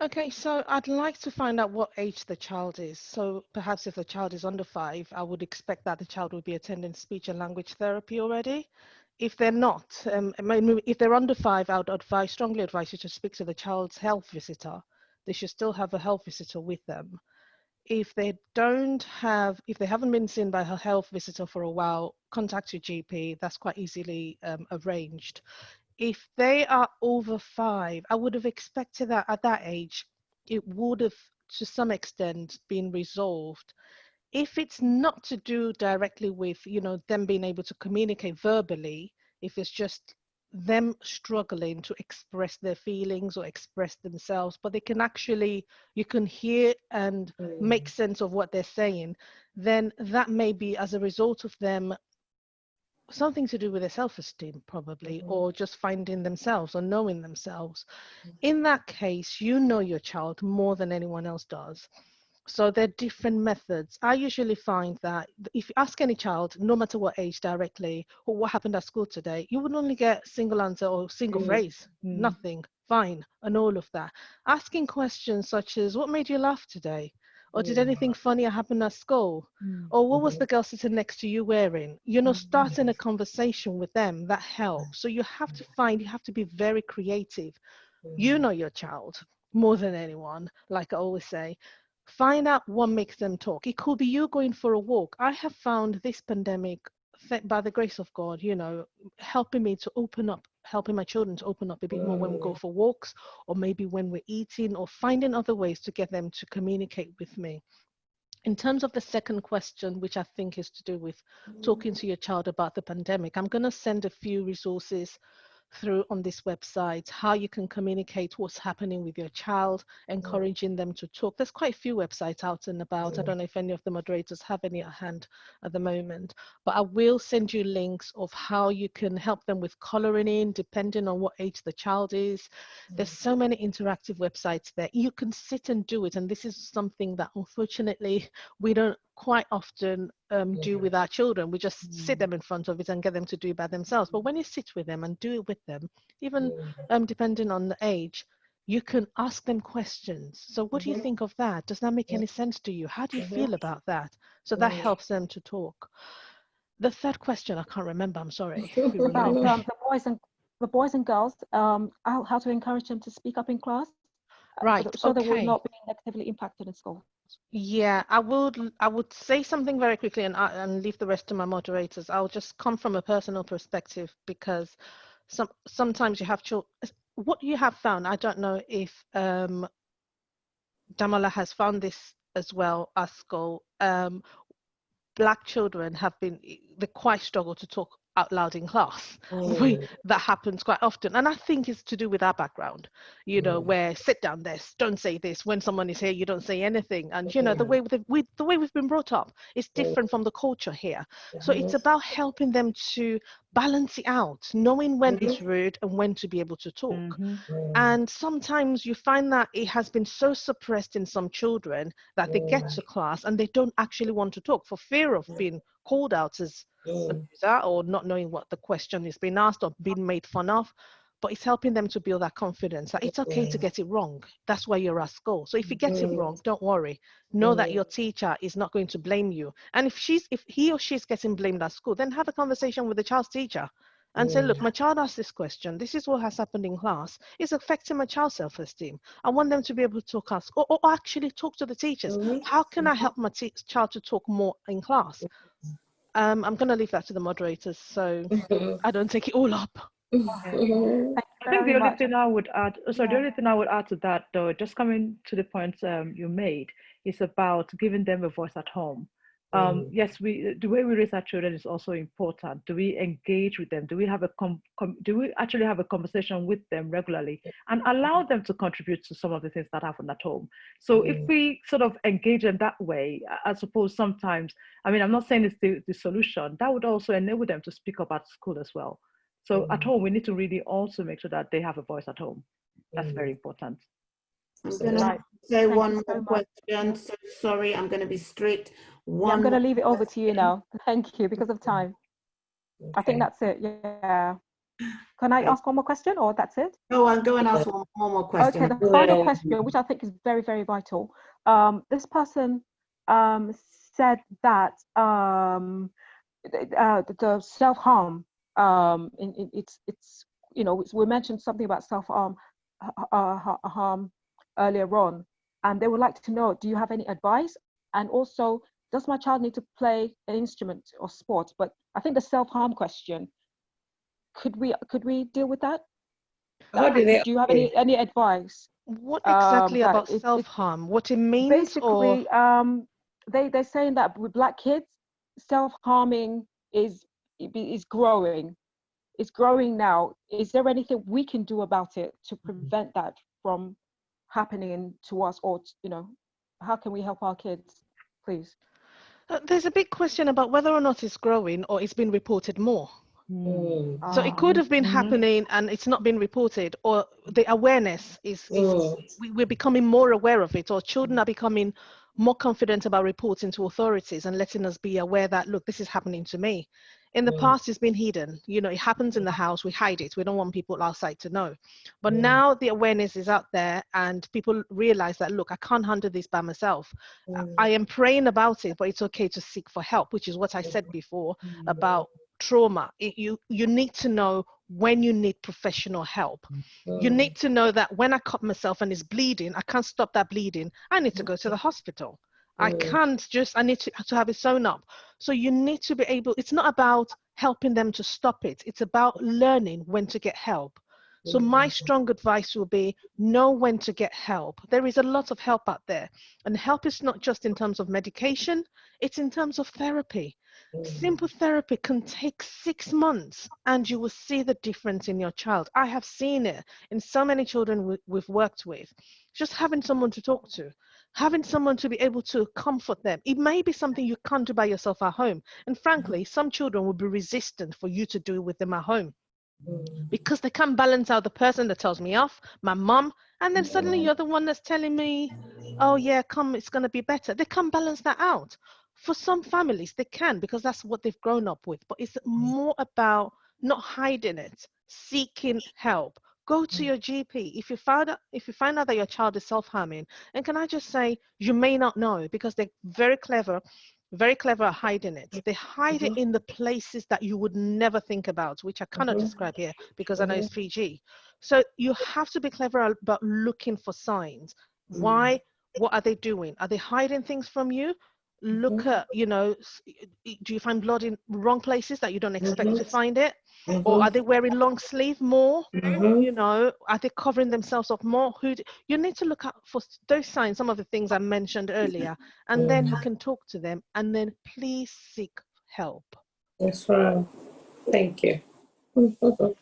Okay, so I'd like to find out what age the child is. So perhaps if the child is under 5, I would expect that the child would be attending speech and language therapy already. If they're not, if they're under 5, I would strongly advise you to speak to the child's health visitor. They should still have a health visitor with them. If they haven't been seen by a health visitor for a while, contact your GP. That's quite easily arranged. If they are over 5, I would have expected that at that age, it would have to some extent been resolved. If it's not to do directly with, them being able to communicate verbally, if it's just them struggling to express their feelings or express themselves, but you can hear and make sense of what they're saying, then that may be as a result of them something to do with their self-esteem probably, or just finding themselves or knowing themselves. In that case, you know your child more than anyone else does. So there are different methods. I usually find that if you ask any child, no matter what age directly, or what happened at school today, you would only get single answer or single phrase, nothing, fine, and all of that. Asking questions such as, what made you laugh today? Or did anything funny happen at school? Or what was the girl sitting next to you wearing? Starting a conversation with them, that helps. So you have to be very creative. You know your child more than anyone, like I always say. Find out what makes them talk. It could be you going for a walk. I have found this pandemic, by the grace of God, helping me to open up, helping my children to open up a bit more when we go for walks, or maybe when we're eating, or finding other ways to get them to communicate with me. In terms of the second question, which I think is to do with talking to your child about the pandemic, I'm going to send a few resources through on this website, how you can communicate what's happening with your child, encouraging them to talk. There's quite a few websites out and about. I don't know if any of the moderators have any at hand at the moment, but I will send you links of how you can help them with coloring in, depending on what age the child is. There's so many interactive websites there. You can sit and do it. And this is something that unfortunately we don't quite often do with our children. We just sit them in front of it and get them to do it by themselves. But when you sit with them and do it with them, even depending on the age, you can ask them questions. So what do you think of that? Does that make any sense to you? How do you feel about that? So that helps them to talk. The third question, I can't remember, I'm sorry. About the boys and girls, how to encourage them to speak up in class, right? So okay. they will not be negatively impacted in school. Yeah, I would say something very quickly and leave the rest to my moderators. I'll just come from a personal perspective, because sometimes you have what you have found, I don't know if Damola has found this as well at school. Black children they quite struggle to talk out loud in class. That happens quite often, and I think it's to do with our background, where sit down this, don't say this, when someone is here you don't say anything, and the way we've been brought up is different from the culture here. So it's about helping them to balance it out, knowing when it's rude and when to be able to talk. And sometimes you find that it has been so suppressed in some children that they get to class and they don't actually want to talk for fear of being called out as a loser, or not knowing what the question is being asked, or being made fun of. But it's helping them to build that confidence that it's okay to get it wrong. That's why you're at school. So if you get it wrong, don't worry. Know that your teacher is not going to blame you. And if he or she's getting blamed at school, then have a conversation with the child's teacher and say, look, my child asked this question. This is what has happened in class. It's affecting my child's self-esteem. I want them to be able to talk, or actually talk to the teachers. How can I help my child to talk more in class? I'm going to leave that to the moderators, so I don't take it all up. I think the only thing I would add, the only thing I would add to that, though, just coming to the point you made, is about giving them a voice at home. Yes, the way we raise our children is also important. Do we engage with them? Do we have do we actually have a conversation with them regularly and allow them to contribute to some of the things that happen at home? So if we sort of engage them that way, I suppose sometimes, I mean, I'm not saying it's the solution, that would also enable them to speak up at school as well. So at home, we need to really also make sure that they have a voice at home. That's very important. I'm going to say one more question. So sorry, I'm going to be strict. I'm going to leave it over to you now. Thank you, because of time. Okay. I think that's it. Yeah. Can I ask one more question, or that's it? No, I'm going to ask one more question. Okay, the final question, which I think is very, very vital. This person said that the self-harm, it's you know, we mentioned something about self-harm harm earlier on, and they would like to know, do you have any advice? And also, does my child need to play an instrument or sport? But I think the self-harm question, could we deal with that? Do you have any advice? What exactly about self-harm? What it means? Basically, they're saying that with Black kids, self-harming is growing. It's growing now. Is there anything we can do about it to prevent that from happening to us, or you know, how can we help our kids, please? There's a big question about whether or not it's growing or it's been reported more. So it could have been happening and it's not been reported, or the awareness is we're becoming more aware of it, or children are becoming more confident about reporting to authorities and letting us be aware that, look, this is happening to me. In the past, it's been hidden. You know, it happens in the house, we hide it. We don't want people outside to know. But now the awareness is out there and people realize that, look, I can't handle this by myself. I am praying about it, but it's okay to seek for help, which is what I said before about trauma. You need to know when you need professional help. You need to know that when I cut myself and it's bleeding, I can't stop that bleeding. I need to go to the hospital. I can't just, I need to have it sewn up. So you need to be able, it's not about helping them to stop it. It's about learning when to get help. So my strong advice will be know when to get help. There is a lot of help out there. And help is not just in terms of medication, it's in terms of therapy. Simple therapy can take 6 months and you will see the difference in your child. I have seen it in so many children we've worked with. Just having someone to talk to, having someone to be able to comfort them. It may be something you can't do by yourself at home. And frankly, some children will be resistant for you to do with them at home because they can't balance out the person that tells me off, my mom, and then suddenly you're the one that's telling me, oh yeah, come, it's going to be better. They can't balance that out. For some families, they can, because that's what they've grown up with. But it's more about not hiding it, seeking help. Go to your GP. If you find out that your child is self-harming, and can I just say, you may not know, because they're very clever at hiding it. They hide it in the places that you would never think about, which I cannot describe here because I know it's PG. So you have to be clever about looking for signs. Why? What are they doing? Are they hiding things from you? Look at, you know, do you find blood in wrong places that you don't expect to find it? Or are they wearing long sleeve more? You know, are they covering themselves up more? You need to look out for those signs, some of the things I mentioned earlier, and then you can talk to them, and then please seek help. That's right. Thank you. Thank you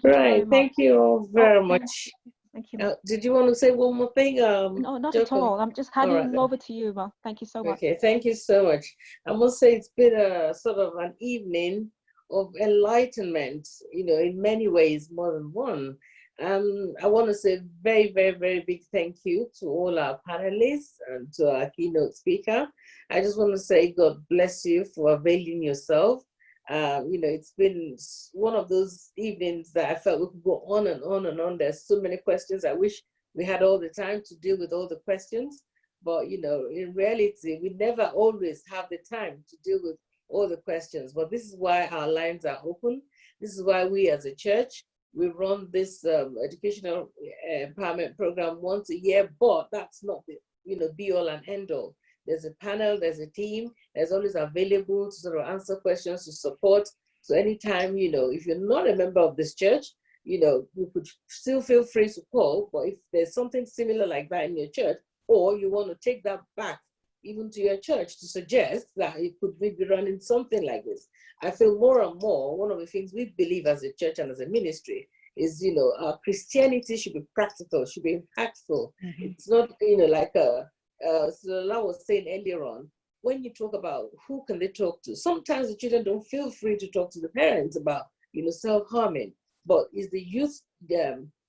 right. Thank you all very much. Thank you. Did you want to say one more thing? No, not at all. I'm just handing over to you, Ma. Thank you so much. Okay, thank you so much. I must say it's been a sort of an evening of enlightenment, you know, in many ways, more than one. I want to say very, very, very big thank you to all our panelists and to our keynote speaker. I just want to say God bless you for availing yourself. You know, it's been one of those evenings that I felt we could go on and on and on. There's so many questions. I wish we had all the time to deal with all the questions, but you know, in reality, we never always have the time to deal with all the questions. But this is why our lines are open. This is why we as a church, we run this educational empowerment program once a year, but that's not the, you know, be all and end all. There's a panel, there's a team, there's always available to sort of answer questions, to support. So anytime, you know, if you're not a member of this church, you know, you could still feel free to call, but if there's something similar like that in your church, or you want to take that back even to your church, to suggest that it could be running something like this. I feel more and more, one of the things we believe as a church and as a ministry is, our Christianity should be practical, should be impactful. It's not, like Lola was saying earlier on, when you talk about who can they talk to, sometimes the children don't feel free to talk to the parents about, self-harming. But is the youth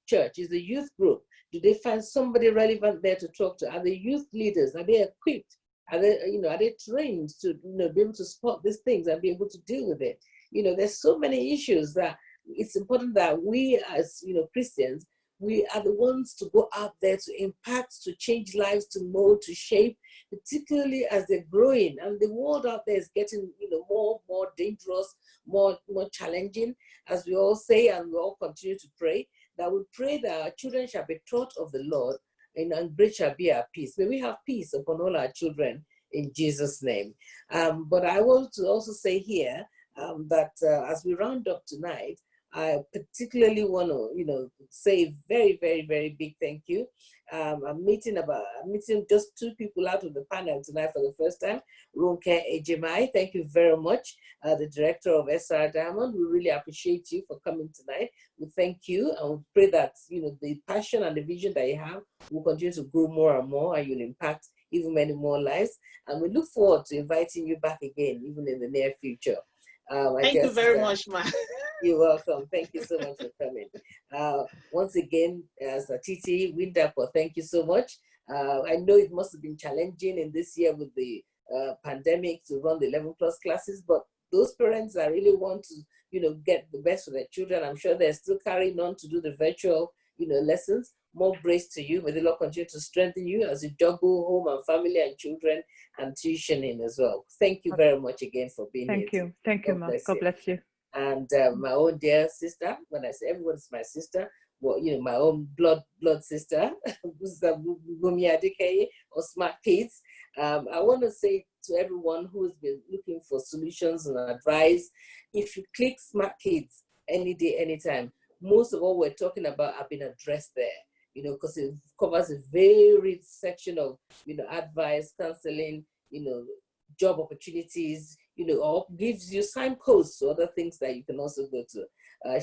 church, is the youth group, do they find somebody relevant there to talk to? Are the youth leaders, are they equipped? Are they trained to be able to spot these things and be able to deal with it? There's so many issues that it's important that we as Christians, we are the ones to go out there to impact, to change lives, to mold, to shape, particularly as they're growing. And the world out there is getting more dangerous, more challenging, as we all say, and we all continue to pray, that we pray that our children shall be taught of the Lord, and great shall be our peace. May we have peace upon all our children in Jesus' name. But I want to also say here that as we round up tonight, I particularly want to, say a very, very, very big thank you. I'm meeting just 2 people out of the panel tonight for the first time. Ronke Ejimai, thank you very much. The director of SR Diamond, we really appreciate you for coming tonight. We thank you, and we pray that, the passion and the vision that you have will continue to grow more and more, and you'll impact even many more lives. And we look forward to inviting you back again, even in the near future. Thank you very much, Ma. You're welcome. Thank you so much for coming. Once again, Titi Windapo, thank you so much. I know it must have been challenging in this year with the pandemic to run the 11+ classes, but those parents that really want to, get the best for their children, I'm sure they're still carrying on to do the virtual, lessons. More grace to you. May the Lord continue to strengthen you as you juggle home and family and children and tuitioning as well. Thank you very much again for being here. Thank you, Ma. God bless you. And my own dear sister, when I say everyone's my sister, well, my own blood sister, Bumi Adekeye or Smart Kids. I want to say to everyone who's been looking for solutions and advice, if you click Smart Kids any day, anytime, most of what we're talking about have been addressed there. Because it covers a varied section of, advice, counseling, job opportunities, or gives you signposts to other things that you can also go to.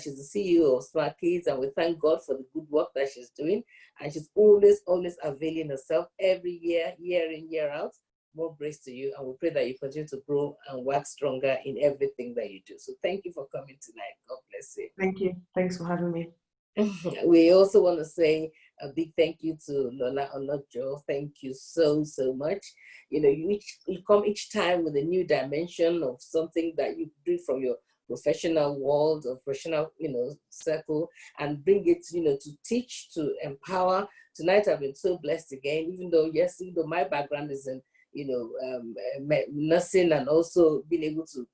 She's the CEO of Smart Kids, and we thank God for the good work that she's doing. And she's always availing herself every year, year in, year out. More grace to you, and we pray that you continue to grow and work stronger in everything that you do. So thank you for coming tonight. God bless you. Thank you. Thanks for having me. We also want to say a big thank you to Lola Olojo. Thank you so much. You come each time with a new dimension of something that you do from your professional world or professional, circle, and bring it, to teach, to empower. Tonight I've been so blessed again, even though my background is in, nursing, and also being able to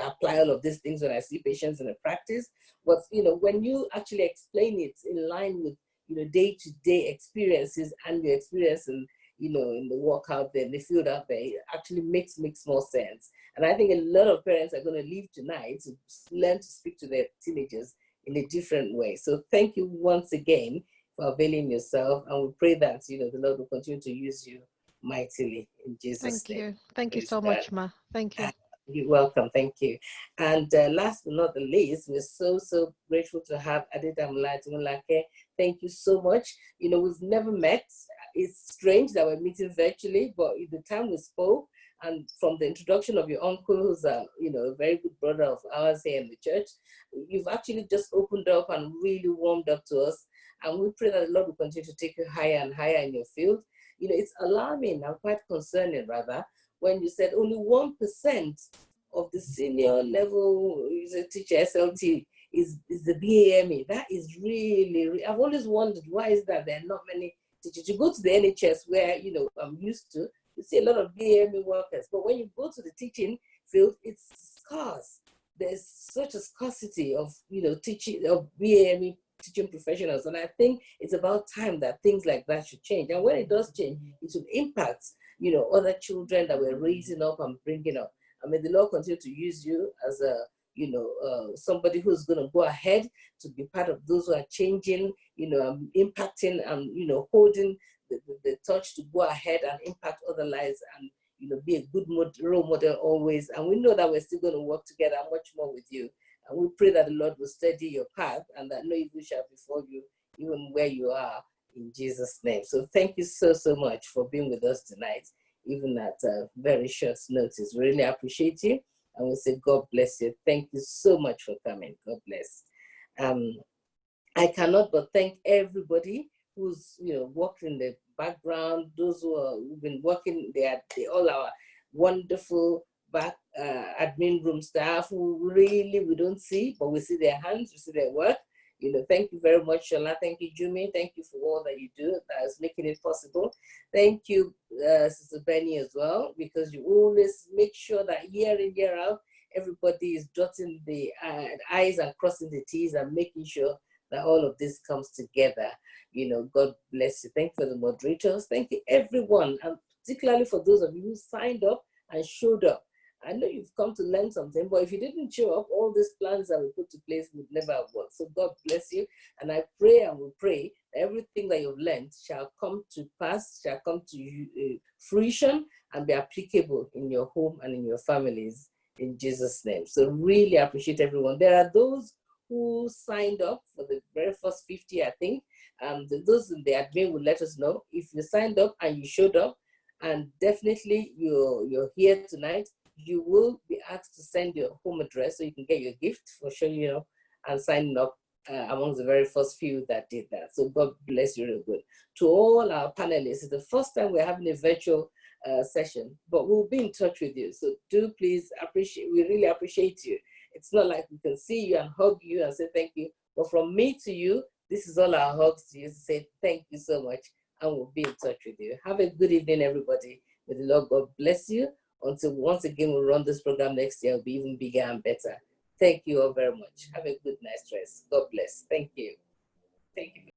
apply all of these things when I see patients in a practice. But when you actually explain it in line with day-to-day experiences and your experience in in the work out there, in the field out there, it actually makes more sense. And I think a lot of parents are going to leave tonight to learn to speak to their teenagers in a different way. So thank you once again for availing yourself, and we pray that the Lord will continue to use you mightily in Jesus' name. Thank you so much, Ma. Thank you. You're welcome. Thank you. And last but not the least, we're so grateful to have Adedamula Timulake. Thank you so much. We've never met. It's strange that we're meeting virtually, but at the time we spoke, and from the introduction of your uncle, who's a very good brother of ours here in the church, you've actually just opened up and really warmed up to us. And we pray that the Lord will continue to take you higher and higher in your field. It's alarming and quite concerning, rather, when you said only 1% of the senior level teacher SLT is the BAME. That is really, I've always wondered, why is that there are not many teachers? You go to the NHS where, I'm used to, you see a lot of BAME workers, but when you go to the teaching field, it's scarce. There's such a scarcity of, teaching, of BAME teaching professionals. And I think it's about time that things like that should change. And when it does change, it should impact, other children that we're raising up and bringing up. I mean, the Lord continue to use you as a, somebody who's going to go ahead to be part of those who are changing, impacting and, holding the touch to go ahead and impact other lives and, you know, be a good role model always. And we know that we're still going to work together much more with you. And we pray that the Lord will steady your path and that no evil shall befall you, even where you are, in Jesus' name. So thank you so, so much for being with us tonight, even at very short notice. Really appreciate you. And we say, God bless you. Thank you so much for coming. God bless. I cannot but thank everybody who's, you know, worked in the background, those who've been working there, all our wonderful back admin room staff who really we don't see, but we see their hands, we see their work. You know, thank you very much, Shola. Thank you, Jumi. Thank you for all that you do that is making it possible. Thank you, Sister Benny, as well, because you always make sure that year in, year out, everybody is dotting the I's and crossing the T's and making sure that all of this comes together. You know, God bless you. Thank you for the moderators. Thank you, everyone, and particularly for those of you who signed up and showed up. I know you've come to learn something, but if you didn't show up, all these plans that we put to place would never have worked. So God bless you. And I pray and will pray that everything that you've learned shall come to pass, shall come to fruition and be applicable in your home and in your families in Jesus' name. So really appreciate everyone. There are those who signed up for the very first 50, I think. Those in the admin will let us know if you signed up and you showed up, and definitely you're here tonight. You will be asked to send your home address so you can get your gift for showing up and signing up amongst the very first few that did that. So God bless you real good. To all our panelists, it's the first time we're having a virtual session, but we'll be in touch with you. So do please we really appreciate you. It's not like we can see you and hug you and say thank you, but from me to you, this is all our hugs to you to say thank you so much, and we'll be in touch with you. Have a good evening, everybody. May the Lord God bless you. Until once again we'll run this program next year, it'll be even bigger and better. Thank you all very much. Have a good night's rest. God bless. Thank you. Thank you.